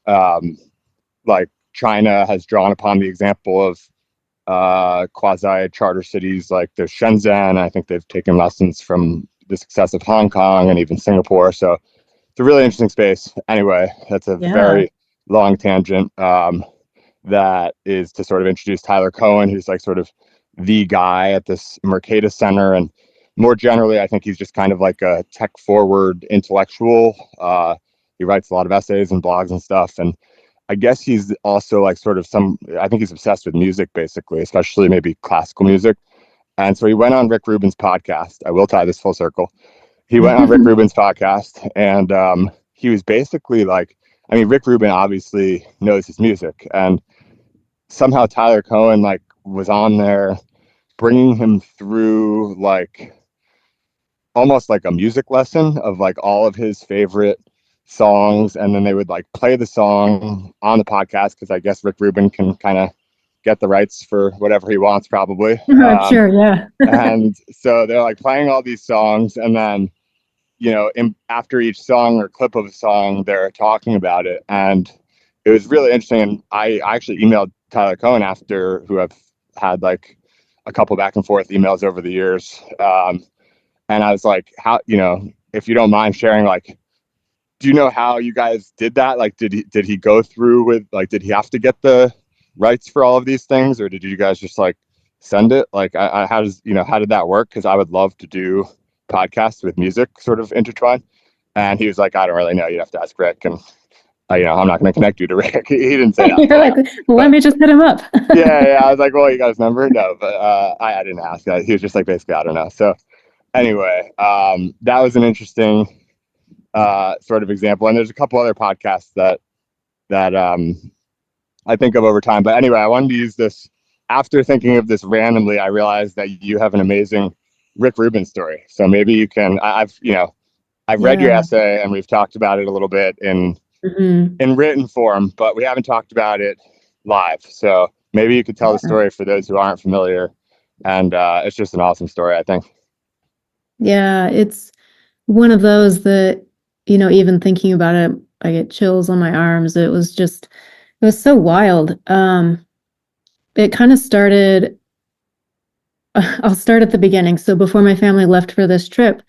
like China has drawn upon the example of quasi charter cities like there's Shenzhen. I think they've taken lessons from the success of Hong Kong and even Singapore. So it's a really interesting space. Anyway, that's a Yeah. very long tangent. That is to sort of introduce Tyler Cohen, who's like sort of the guy at this Mercatus Center. And more generally, I think he's just kind of like a tech forward intellectual. He writes a lot of essays and blogs and stuff. And I guess he's also like sort of I think he's obsessed with music, basically, especially maybe classical music. And so he went on Rick Rubin's podcast. I will tie this full circle. He went on Rick Rubin's podcast and he was basically like, I mean, Rick Rubin obviously knows his music, and somehow Tyler Cohen like was on there bringing him through like almost like a music lesson of like all of his favorite songs, and then they would like play the song on the podcast because I guess Rick Rubin can kind of get the rights for whatever he wants probably. I'm sure. Yeah. And so they're like playing all these songs, and then after each song or clip of a song, they're talking about it. And it was really interesting. And I actually emailed Tyler Cohen after, who I've had like a couple back and forth emails over the years. And I was like, how, if you don't mind sharing, like, do you know how you guys did that? Like, did he go through with, like, did he have to get the rights for all of these things, or did you guys just like send it? Like, how did that work? Because I would love to do podcasts with music sort of intertwined. And he was like, I don't really know. You'd have to ask Rick. And I'm not going to connect you to Rick. He didn't say that. You're like, well, let me just hit him up. Yeah. I was like, well, you got his number? No, but I didn't ask. He was just like, basically, I don't know. So anyway, that was an interesting sort of example. And there's a couple other podcasts that I think of over time. But anyway, I wanted to use this. After thinking of this randomly, I realized that you have an amazing Rick Rubin story. So maybe you can. I've read your essay, and we've talked about it a little bit in written form, but we haven't talked about it live. So maybe you could tell the story for those who aren't familiar. And it's just an awesome story, I think. Yeah, it's one of those that, even thinking about it, I get chills on my arms. It was so wild. It kind of started, I'll start at the beginning. So before my family left for this trip,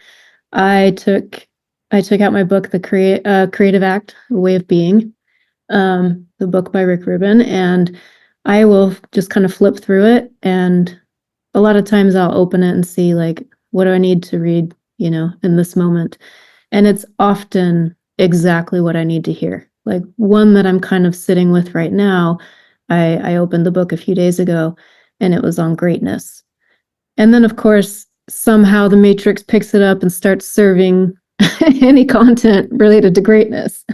I took out my book, The Creative Act, A Way of Being, the book by Rick Rubin, and I will just kind of flip through it. And a lot of times I'll open it and see, like, what do I need to read, in this moment? And it's often exactly what I need to hear. Like one that I'm kind of sitting with right now, I opened the book a few days ago, and it was on greatness. And then, of course, somehow the Matrix picks it up and starts serving any content related to greatness.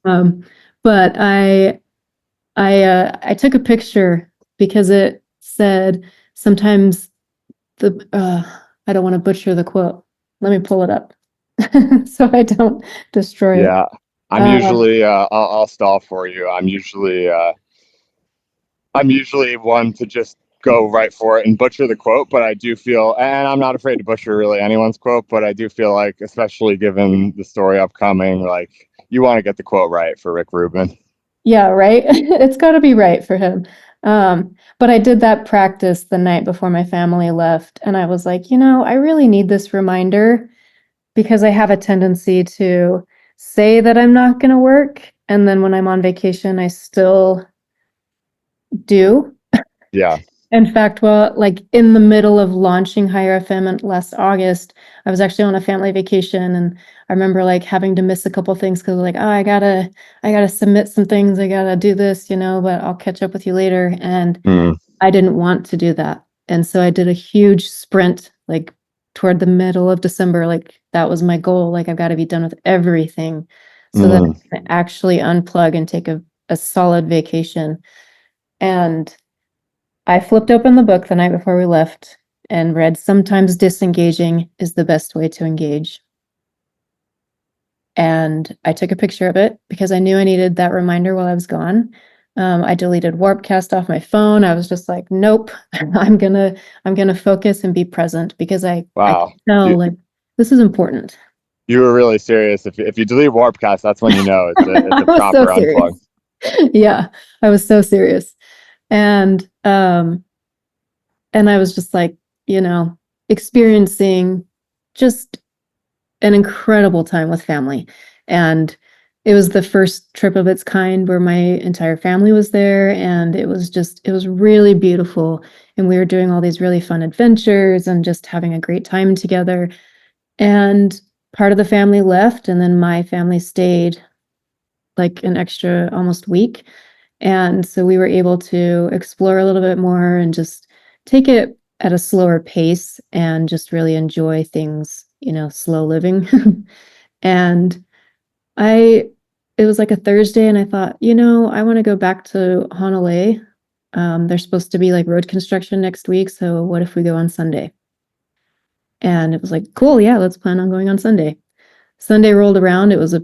But I took a picture because it said sometimes I don't want to butcher the quote. Let me pull it up so I don't destroy it. Yeah, I'm usually I'll stall for you. I'm usually one to just go right for it and butcher the quote, but I do feel, and I'm not afraid to butcher really anyone's quote, but I do feel like, especially given the story upcoming, like you want to get the quote right for Rick Rubin. Yeah, right. It's got to be right for him. But I did that practice the night before my family left, and I was like, I really need this reminder because I have a tendency to say that I'm not going to work, and then when I'm on vacation, I still do. Yeah. In fact, like in the middle of launching Higher FM last August, I was actually on a family vacation, and I remember like having to miss a couple things because like, oh, I gotta submit some things, I gotta do this, but I'll catch up with you later. And I didn't want to do that, and so I did a huge sprint like toward the middle of December. Like that was my goal. Like I've got to be done with everything so that I can actually unplug and take a solid vacation. And I flipped open the book the night before we left and read, "Sometimes disengaging is the best way to engage." And I took a picture of it because I knew I needed that reminder while I was gone. I deleted Warpcast off my phone. I was just like, nope, I'm gonna focus and be present because I know like this is important. You were really serious. If you delete Warpcast, that's when you know it's a proper unplug. Yeah, I was so serious. And I was just like, experiencing just an incredible time with family. And it was the first trip of its kind where my entire family was there. And it was really beautiful. And we were doing all these really fun adventures and just having a great time together. And part of the family left, and then my family stayed like an extra almost week. And so we were able to explore a little bit more and just take it at a slower pace and just really enjoy things, slow living. And it was like a Thursday, and I thought, I want to go back to Honolulu. There's supposed to be like road construction next week. So what if we go on Sunday? And it was like, cool. Yeah, let's plan on going on Sunday. Sunday rolled around. It was a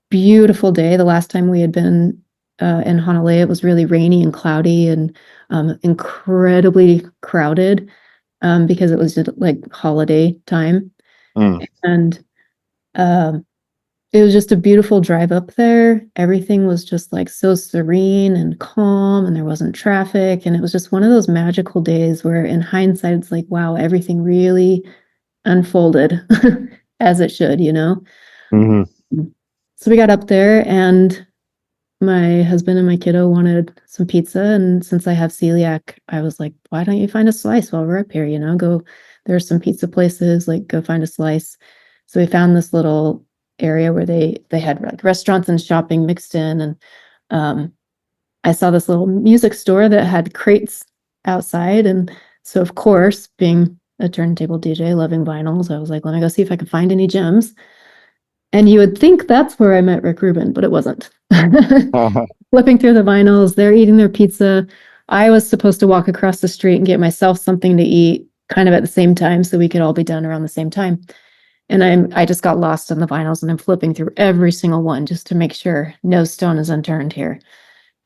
beautiful day. The last time we had been in Honolulu, it was really rainy and cloudy and incredibly crowded because it was just like holiday time. And Um, it was just a beautiful drive up there. Everything was just like so serene and calm, and there wasn't traffic. And it was just one of those magical days where, in hindsight, it's like, wow, everything really unfolded as it should, you know? Hmm. So we got up there, and my husband and my kiddo wanted some pizza. And since I have celiac, I was like, why don't you find a slice while we're up here? You know, go, there's some pizza places, like go find a slice. So we found this little area where they had like restaurants and shopping mixed in. And I saw this little music store that had crates outside. And so, of course, being a turntable DJ, loving vinyls, I was like, let me go see if I can find any gems. And you would think that's where I met Rick Rubin, but it wasn't. Flipping through the vinyls, they're eating their pizza. I was supposed to walk across the street and get myself something to eat kind of at the same time so we could all be done around the same time. And I just got lost in the vinyls, and I'm flipping through every single one just to make sure no stone is unturned here.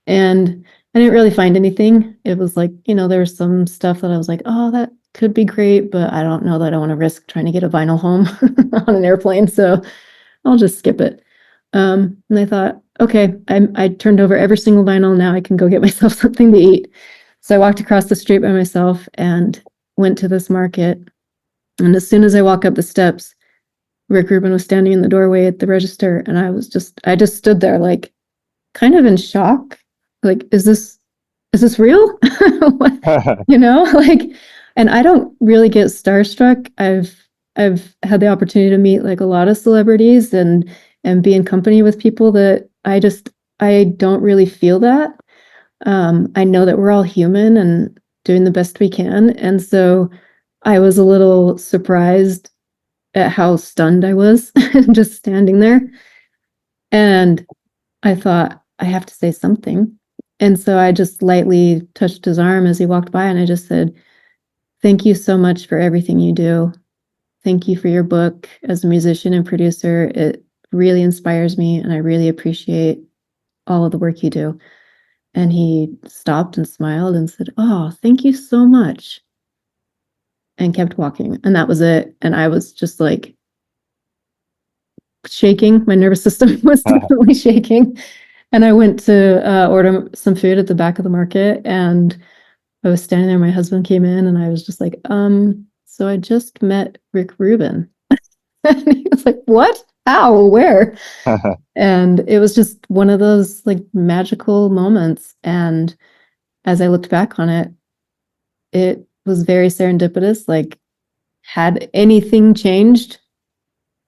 And I didn't really find anything. It was like, you know, there was some stuff that I was like, oh, that could be great, but I don't know that I want to risk trying to get a vinyl home on an airplane. So I'll just skip it. And I thought, okay, I turned over every single vinyl. Now I can go get myself something to eat. So I walked across the street by myself and went to this market. And as soon as I walk up the steps, Rick Rubin was standing in the doorway at the register. And I just stood there like kind of in shock. Like, is this real? What, you know, like, and I don't really get starstruck. I've had the opportunity to meet like a lot of celebrities and be in company with people that I don't really feel that. I know that we're all human and doing the best we can. And so I was a little surprised at how stunned I was just standing there. And I thought, I have to say something. And so I just lightly touched his arm as he walked by, and I just said, thank you so much for everything you do. Thank you for your book. As a musician and producer, it really inspires me, and I really appreciate all of the work you do. And he stopped and smiled and said, oh, thank you so much, and kept walking. And that was it. And I was just like shaking. My nervous system was definitely shaking. And I went to order some food at the back of the market, and I was standing there. My husband came in, and I was just like, so I just met Rick Rubin. And he was like, what? How? Where? And it was just one of those like magical moments. And as I looked back on it, it was very serendipitous. Like, had anything changed,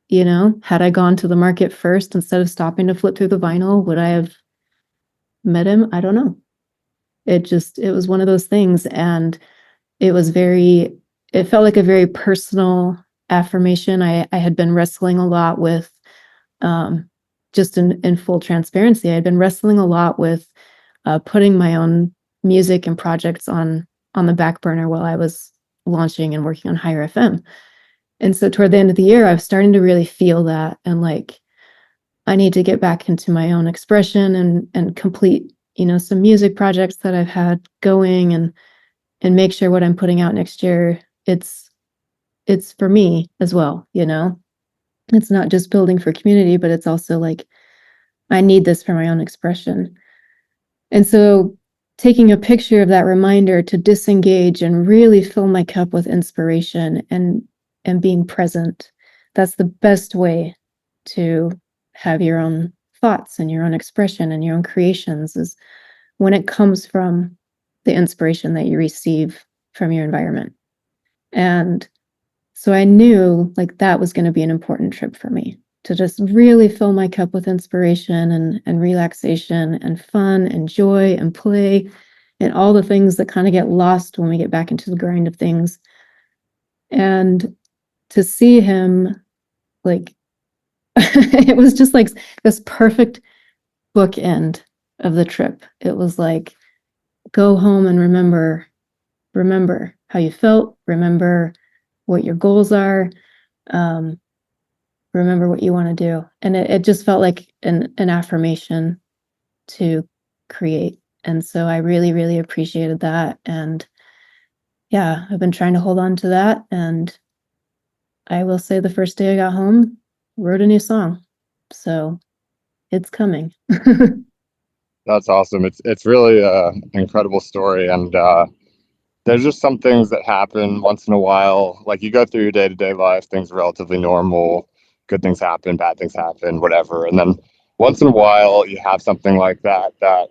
you know, had I gone to the market first instead of stopping to flip through the vinyl, would I have met him? I don't know. It was one of those things. And it felt like a very personal affirmation. I had been wrestling a lot with, just in full transparency, I had been wrestling a lot with putting my own music and projects on the back burner while I was launching and working on Higher FM. And so toward the end of the year, I was starting to really feel that, and like, I need to get back into my own expression and complete, you know, some music projects that I've had going, and make sure what I'm putting out next year, it's for me as well, you know. It's not just building for community, but it's also like, I need this for my own expression. And so taking a picture of that reminder to disengage and really fill my cup with inspiration and being present, that's the best way to have your own thoughts and your own expression and your own creations, is when it comes from the inspiration that you receive from your environment. And so I knew like that was going to be an important trip for me, to just really fill my cup with inspiration and relaxation and fun and joy and play and all the things that kind of get lost when we get back into the grind of things. And to see him, like, it was just like this perfect bookend of the trip. It was like, go home and remember how you felt, remember what your goals are, remember what you want to do. And it just felt like an affirmation to create. And so I really, really appreciated that. And yeah, I've been trying to hold on to that. And I will say the first day I got home, wrote a new song. So it's coming. That's awesome. It's really an incredible story, and there's just some things that happen once in a while. Like you go through your day to day life, things are relatively normal. Good things happen, bad things happen, whatever. And then once in a while, you have something like that that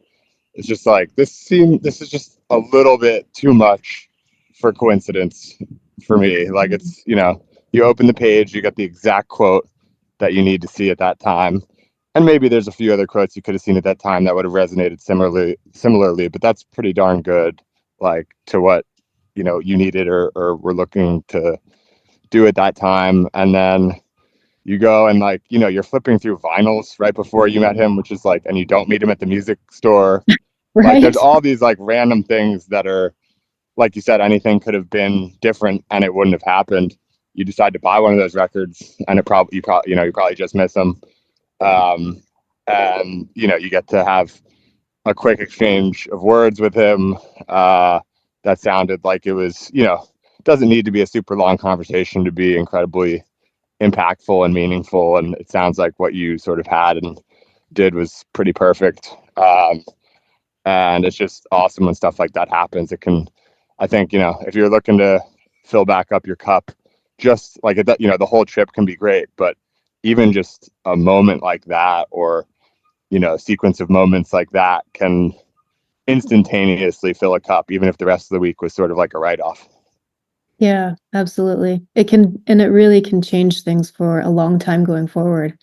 is just like this is just a little bit too much for coincidence for me. Like it's you open the page, you get the exact quote that you need to see at that time, and maybe there's a few other quotes you could have seen at that time that would have resonated similarly, but that's pretty darn good, like to what you needed or were looking to do at that time. And then you go and like you're flipping through vinyls right before you met him, which is like, and you don't meet him at the music store. Like there's Right? all these like random things that are, like you said, anything could have been different and it wouldn't have happened. You decide to buy one of those records and you probably just miss them. um, and you get to have a quick exchange of words with him that sounded like it was doesn't need to be a super long conversation to be incredibly impactful and meaningful, and it sounds like what you sort of had and did was pretty perfect. And it's just awesome when stuff like that happens. It can, I think, if you're looking to fill back up your cup, just like the whole trip can be great, but even just a moment like that, or sequence of moments like that, can instantaneously fill a cup, even if the rest of the week was sort of like a write-off. Yeah, absolutely. It can, and it really can change things for a long time going forward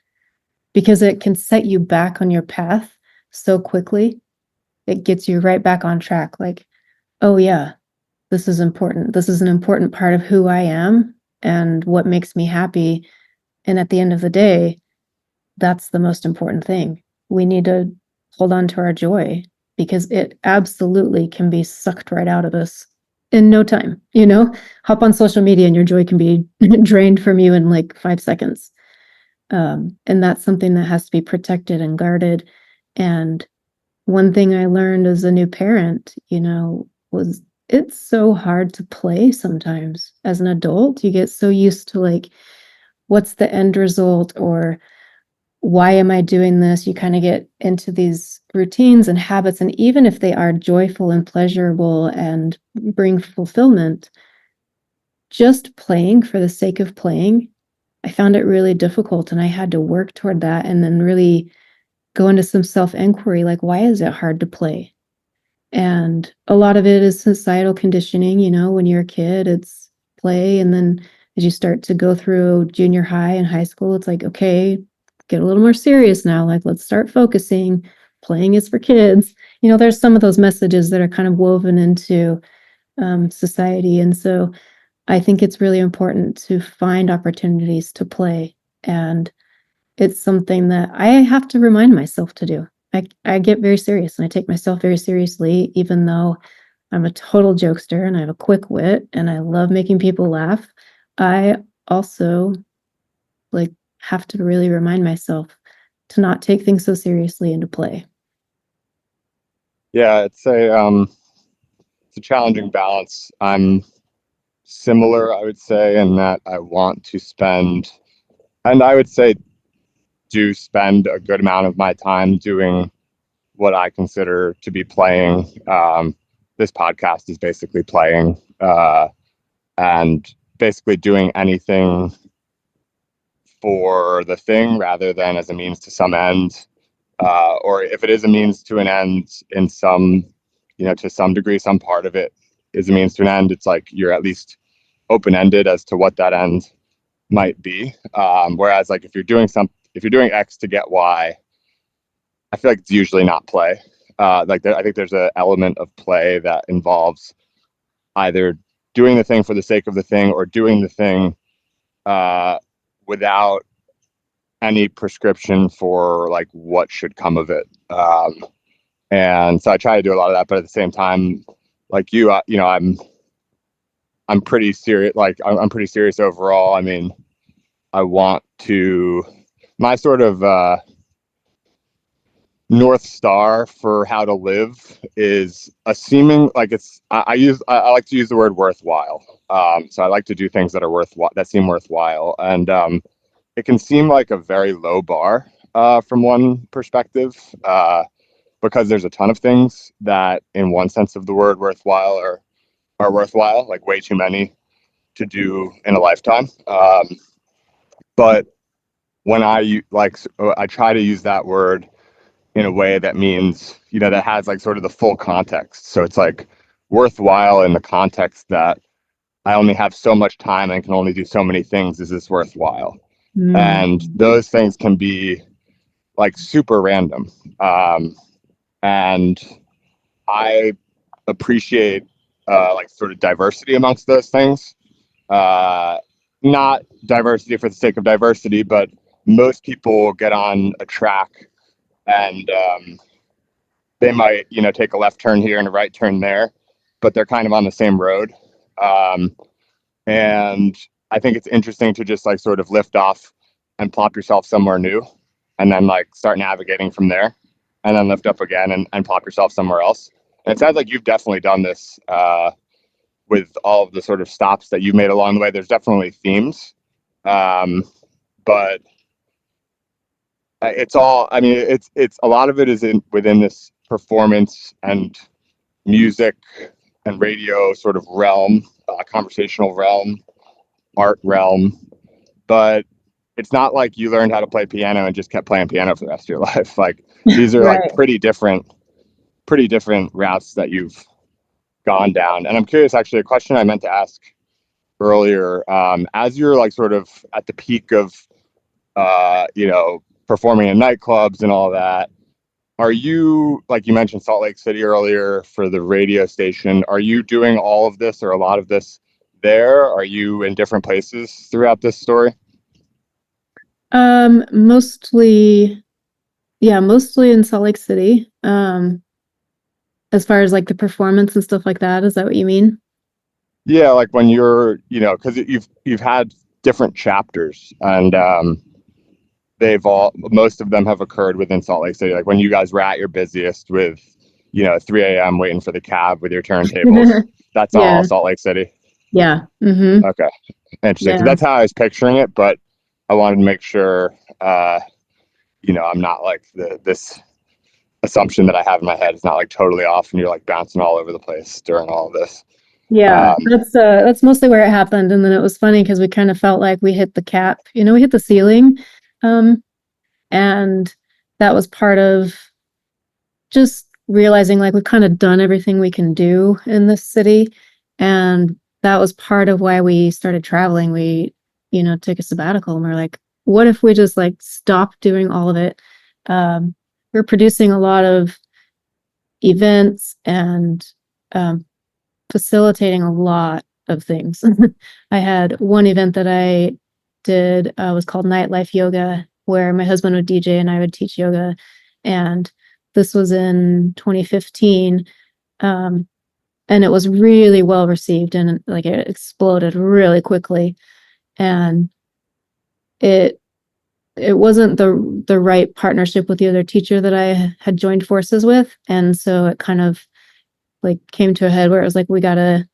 because it can set you back on your path so quickly. It gets you right back on track. Like, oh, yeah, this is important. This is an important part of who I am and what makes me happy. And at the end of the day, that's the most important thing. We need to hold on to our joy because it absolutely can be sucked right out of us in no time. Hop on social media and your joy can be drained from you in like 5 seconds. And that's something that has to be protected and guarded. And one thing I learned as a new parent, was it's so hard to play sometimes as an adult. You get so used to like, what's the end result, or why am I doing this? You kind of get into these routines and habits. And even if they are joyful and pleasurable and bring fulfillment, just playing for the sake of playing, I found it really difficult. And I had to work toward that and then really go into some self inquiry like, why is it hard to play? And a lot of it is societal conditioning. When you're a kid, it's play. And then as you start to go through junior high and high school, it's like, okay, get a little more serious now. Like, let's start focusing. Playing is for kids. There's some of those messages that are kind of woven into society. And so I think it's really important to find opportunities to play. And it's something that I have to remind myself to do. I get very serious and I take myself very seriously, even though I'm a total jokester and I have a quick wit and I love making people laugh. I also like have to really remind myself to not take things so seriously and to play. Yeah, it's a challenging balance. I'm similar, I would say, in that I want to spend, and I would say do spend a good amount of my time doing what I consider to be playing. This podcast is basically playing, and basically doing anything for the thing rather than as a means to some end. Or if it is a means to an end in some, to some degree, some part of it is a means to an end. It's like you're at least open ended as to what that end might be. Whereas like if you're doing X to get Y, I feel like it's usually not play. I think there's an element of play that involves either doing the thing for the sake of the thing or doing the thing uh, without any prescription for like what should come of it. And so I try to do a lot of that, but at the same time, like I'm pretty serious. Like I'm pretty serious overall. I mean, I want to my sort of North Star for how to live is a seeming like I like to use the word worthwhile. So I like to do things that are worthwhile, that seem worthwhile. And it can seem like a very low bar from one perspective, because there's a ton of things that, in one sense of the word, worthwhile are worthwhile, like way too many to do in a lifetime. But when I try to use that word in a way that means, that has like sort of the full context. So it's like worthwhile in the context that I only have so much time and can only do so many things. Is this worthwhile? Mm. And those things can be like super random. And I appreciate like sort of diversity amongst those things. Uh, Not diversity for the sake of diversity, but most people get on a track and they might, take a left turn here and a right turn there, but they're kind of on the same road. Um, and I think it's interesting to just like sort of lift off and plop yourself somewhere new and then like start navigating from there and then lift up again and plop yourself somewhere else. And it sounds like you've definitely done this with all of the sort of stops that you've made along the way. There's definitely themes, but it's all. I mean, it's a lot of it is within this performance and music and radio sort of realm, conversational realm, art realm. But it's not like you learned how to play piano and just kept playing piano for the rest of your life. Like these are like Right. pretty different routes that you've gone down. And I'm curious, actually, a question I meant to ask earlier, as you're like sort of at the peak of, performing in nightclubs and all that, are you, like you mentioned Salt Lake City earlier for the radio station, are you doing all of this or a lot of this there? Are you in different places throughout this story? Mostly, yeah, mostly in Salt Lake City. As far as like the performance and stuff like that, is that what you mean? Yeah, like when you're, because you've had different chapters, and most of them have occurred within Salt Lake City. Like when you guys were at your busiest with, 3 a.m. waiting for the cab with your turntables. That's all Yeah, Salt Lake City. yeah. Mm-hmm. Okay, interesting. Because Yeah. that's how I was picturing it, but I wanted to make sure, I'm not like this assumption that I have in my head is not like totally off, and you're like bouncing all over the place during all of this. Yeah, Um, that's mostly where it happened. And then it was funny because we kind of felt like we hit the cap, we hit the ceiling. Um, and that was part of just realizing like we've kind of done everything we can do in this city. And that was part of why we started traveling. We, took a sabbatical and we're like, what if we just like stop doing all of it? We're producing a lot of events and um, facilitating a lot of things. I had one event that I did was called Nightlife Yoga, where my husband would DJ and I would teach yoga. And this was in 2015. Um, and it was really well received and like it exploded really quickly. And it it wasn't the right partnership with the other teacher that I had joined forces with. And so it kind of like came to a head where it was like we got to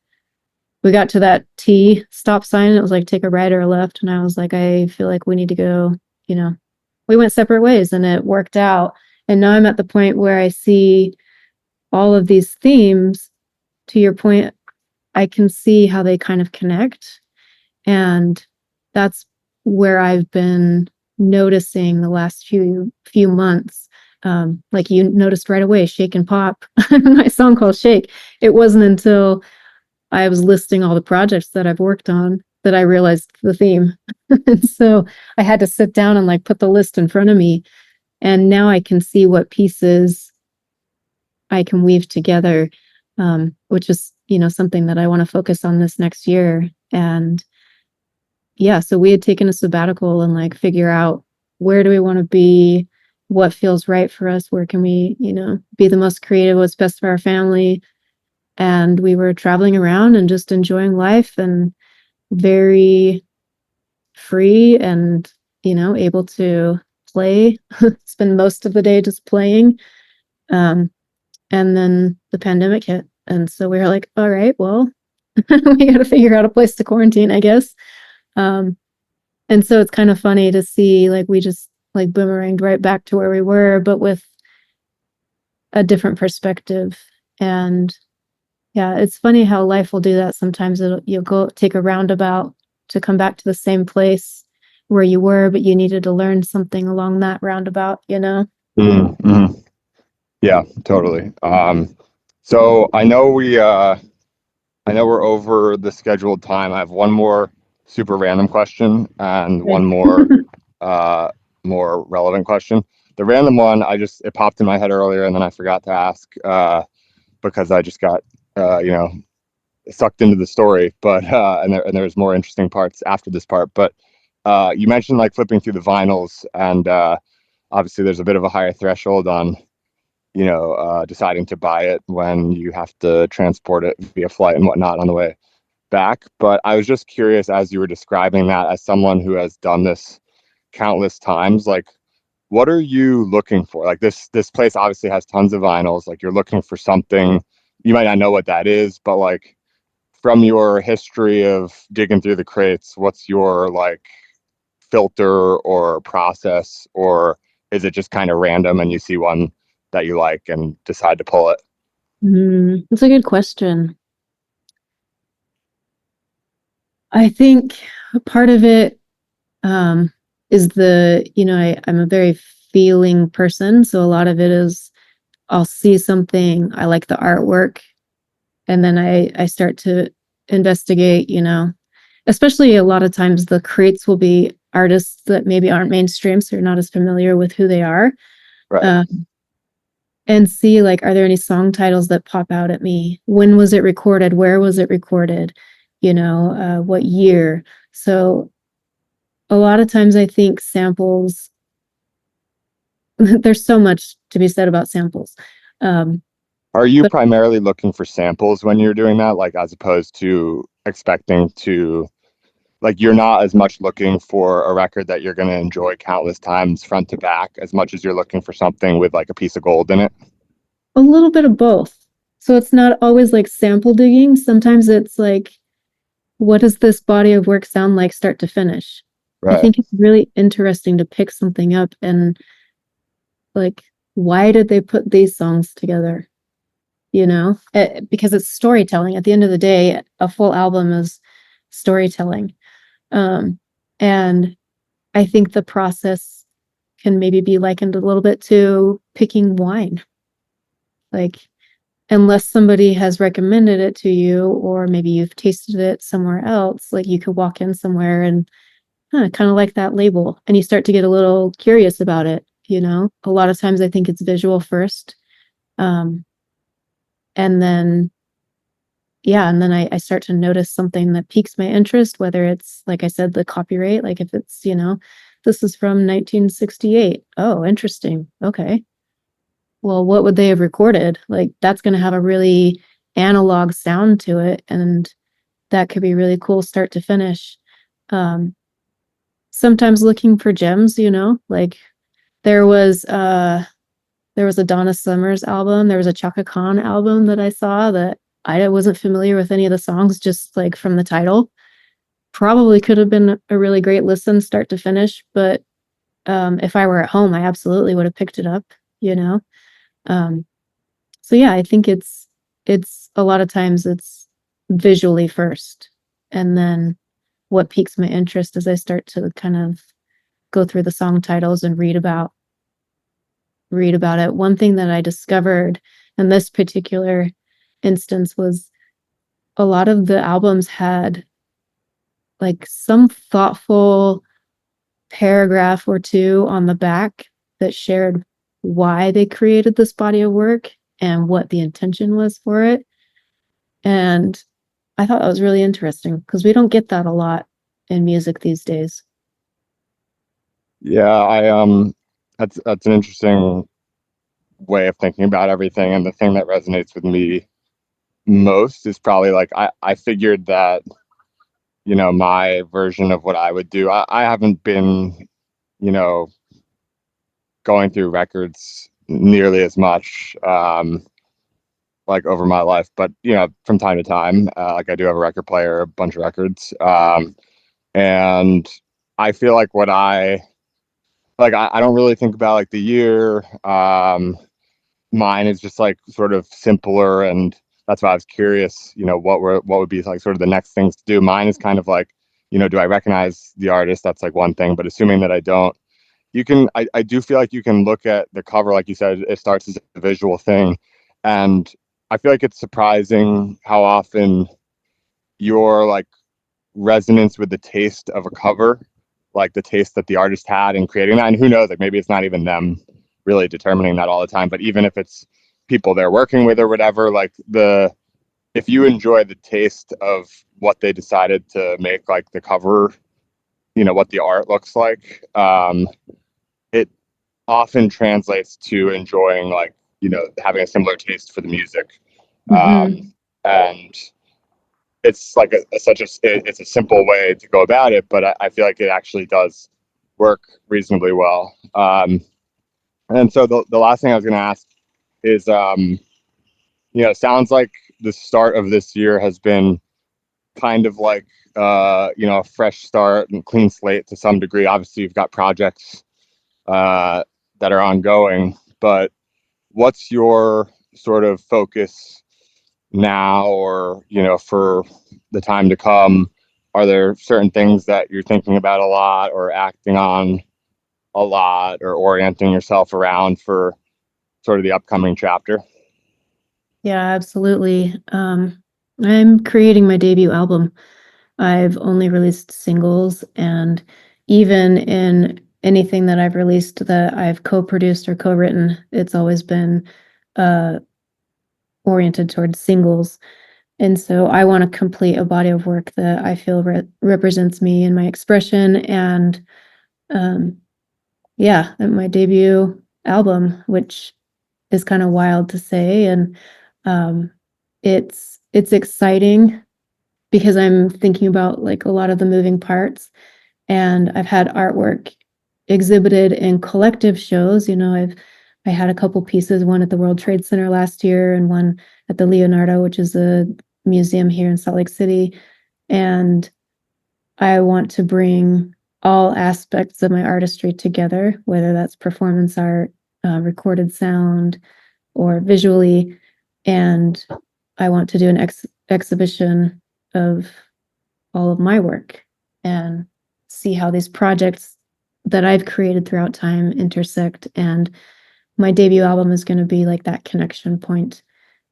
that T stop sign and it was like take a right or a left. And I was like, I feel like we need to go, you know, we went separate ways and it worked out. And now I'm at the point where I see all of these themes. To your point, I can see how they kind of connect. And that's where I've been noticing the last few months. Like you noticed right away, Shake and Pop, my song called Shake. It wasn't until I was listing all the projects that I've worked on that I realized the theme. And so I had to sit down and like put the list in front of me. And now I can see what pieces I can weave together, which is, something that I want to focus on this next year. And yeah, so we had taken a sabbatical and like figure out where do we want to be, what feels right for us, where can we, be the most creative, what's best for our family. And we were traveling around and just enjoying life and very free and, able to play, spend most of the day just playing. Um, and then the pandemic hit. And so we were like, all right, well, we got to figure out a place to quarantine, I guess. Um, And so it's kind of funny to see like we just like boomeranged right back to where we were, but with a different perspective. And yeah, it's funny how life will do that. Sometimes you'll go take a roundabout to come back to the same place where you were, but you needed to learn something along that roundabout, you know? Mm-hmm. Yeah, totally. So I know we're over the scheduled time. I have one more super random question and Okay. one uh, more relevant question. The random one, it popped in my head earlier and then I forgot to ask because I just got, you know, sucked into the story. But and there's more interesting parts after this part. But you mentioned like flipping through the vinyls, and obviously there's a bit of a higher threshold on deciding to buy it when you have to transport it via flight and whatnot on the way back. But I was just curious as you were describing that as someone who has done this countless times, like what are you looking for? Like this place obviously has tons of vinyls. Like you're looking for something, you might not know what that is, but like from your history of digging through the crates, what's your like filter or process, or is it just kind of random and you see one that you like and decide to pull it? That's a good question. I think part of it um, is I'm a very feeling person. So a lot of it is I'll see something, I like the artwork, and then I start to investigate, especially a lot of times the creates will be artists that maybe aren't mainstream, so you're not as familiar with who they are. Right. Um, and see like, are there any song titles that pop out at me? When was it recorded? Where was it recorded? What year? So a lot of times I think samples, there's so much to be said about samples. Um, Are you but primarily looking for samples when you're doing that, like as opposed to expecting to, like you're not as much looking for a record that you're going to enjoy countless times front to back as much as you're looking for something with like a piece of gold in it? a little bit of both. So it's not always like sample digging. Sometimes it's like, what does this body of work sound like start to finish? I Right. think it's really interesting to pick something up and like, why did they put these songs together? Because it's storytelling. At the end of the day, a full album is storytelling. Um, and I think the process can maybe be likened a little bit to picking wine. Like, unless somebody has recommended it to you, or maybe you've tasted it somewhere else, like you could walk in somewhere and kind of like that label, and you start to get a little curious about it. A lot of times I think it's visual first. Um, and then yeah, and then I start to notice something that piques my interest, whether it's, like I said, the copyright, like if it's, this is from 1968. Oh, interesting. Okay. Well, what would they have recorded? Like that's going to have a really analog sound to it, and that could be really cool start to finish. Um, Sometimes looking for gems, like there was uh there was a Donna Summers album, there was a Chaka Khan album that I saw that I wasn't familiar with any of the songs, just like from the title. Probably could have been a really great listen start to finish, but if I were at home, I absolutely would have picked it up, you know. Um, so yeah, I think it's a lot of times it's visually first, and then what piques my interest as I start to kind of go through the song titles and read about it. One thing that I discovered in this particular instance was a lot of the albums had like some thoughtful paragraph or two on the back that shared why they created this body of work and what the intention was for it. And I thought that was really interesting because we don't get that a lot in music these days. Yeah, that's an interesting way of thinking about everything. And the thing that resonates with me most is probably like I figured that, my version of what I would do. I haven't been, you know, going through records nearly as much like over my life, but from time to time, like I do have a record player, a bunch of records. And I feel like I don't really think about like the year. Mine is just like sort of simpler, and that's why I was curious, what would be like sort of the next things to do. Mine is kind of like, do I recognize the artist? That's like one thing, but assuming that I don't, I do feel like you can look at the cover, like you said, it starts as a visual thing. And I feel like it's surprising how often your like resonance with the taste of a cover, like the taste that the artist had in creating that. And who knows, like maybe it's not even them really determining that all the time, but even if it's people they're working with or whatever, like if you enjoy the taste of what they decided to make, like the cover, what the art looks like, it often translates to enjoying, like, having a similar taste for the music. Hmm. And it's like it's a simple way to go about it, but I feel like it actually does work reasonably well. And so the last thing I was going to ask is, it sounds like the start of this year has been kind of like, a fresh start and clean slate to some degree. Obviously, you've got projects that are ongoing, but what's your sort of focus now, or for the time to come? Are there certain things that you're thinking about a lot, or acting on a lot, or orienting yourself around for sort of the upcoming chapter? Yeah, absolutely. I'm creating my debut album. I've only released singles, and even in anything that I've released that I've co-produced or co-written, it's always been uh, oriented towards singles. And so I want to complete a body of work that I feel represents me and my expression. And um, yeah, my debut album, which is kind of wild to say, and um, it's exciting because I'm thinking about like a lot of the moving parts, and I've had artwork exhibited in collective shows. I had a couple pieces, one at the World Trade Center last year and one at the Leonardo, which is a museum here in Salt Lake City. And I want to bring all aspects of my artistry together, whether that's performance art, recorded sound, or visually. And I want to do an exhibition of all of my work and see how these projects that I've created throughout time intersect. And my debut album is going to be like that connection point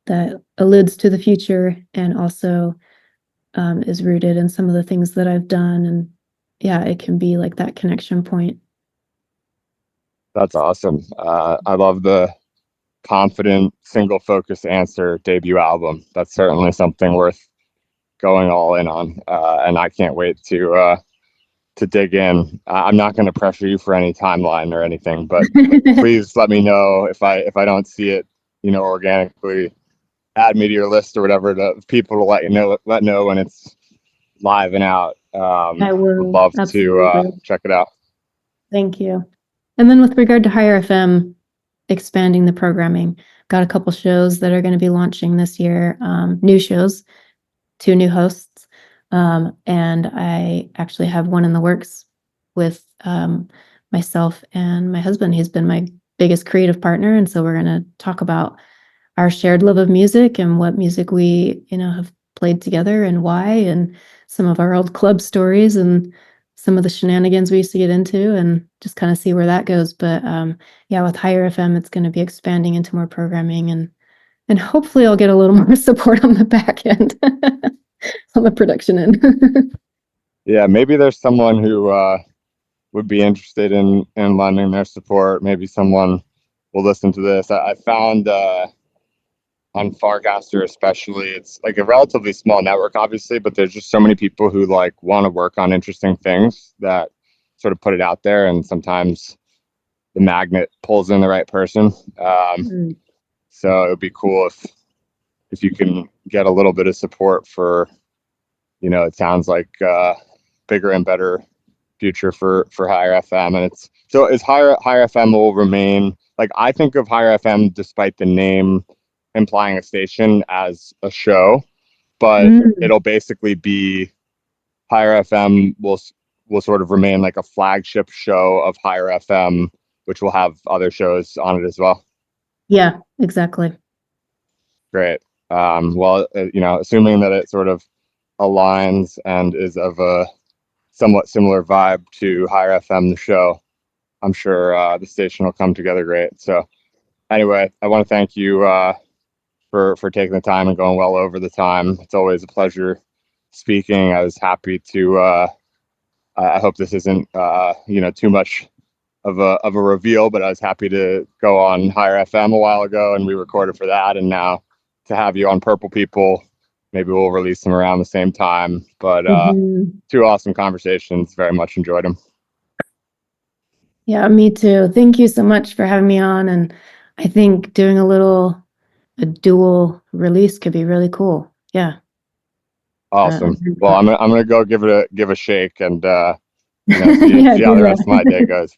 that alludes to the future and also is rooted in some of the things that I've done. And yeah, it can be like that connection point. That's awesome. I love the confident, single focus answer, debut album. That's certainly something worth going all in on. And I can't wait to dig in. I'm not going to pressure you for any timeline or anything, but please let me know if I don't see it, organically. Add me to your list or whatever, to people to let know when it's live and out. I Would will, love to absolutely. check it out. Thank you. And then with regard to Higher FM, expanding the programming, got a couple shows that are going to be launching this year, new shows, two new hosts. And I actually have one in the works with myself and my husband. He's been my biggest creative partner. And so we're going to talk about our shared love of music and what music we, have played together and why, and some of our old club stories and some of the shenanigans we used to get into, and just kind of see where that goes. But yeah, with Higher FM, it's going to be expanding into more programming, and hopefully I'll get a little more support on the back end, on the production end. Yeah, maybe there's someone who would be interested in lending their support. Maybe someone will listen to this. I found on Farcaster especially, it's like a relatively small network, obviously, but there's just so many people who like want to work on interesting things that sort of put it out there, and sometimes the magnet pulls in the right person. Mm. So it would be cool if you can get a little bit of support for, it sounds like bigger and better future for Higher FM. And it's Higher FM will remain, like, I think of Higher FM, despite the name implying a station, as a show, but Mm. it'll basically be Higher FM will sort of remain like a flagship show of Higher FM, which will have other shows on it as well. Yeah, exactly. Great. Well, assuming that it sort of aligns and is of a somewhat similar vibe to Higher FM, the show, I'm sure the station will come together great. So anyway, I want to thank you for taking the time and going well over the time. It's always a pleasure speaking. I was happy to. I hope this isn't too much of a reveal, but I was happy to go on Higher FM a while ago, and we recorded for that. And now to have you on Purple People, maybe we'll release them around the same time. But two awesome conversations. Very much enjoyed them. Yeah, me too. Thank you so much for having me on. And I think doing a dual release could be really cool. Yeah. Awesome. Well, I'm gonna go give a shake and see Yeah, how do the that. rest of my day goes.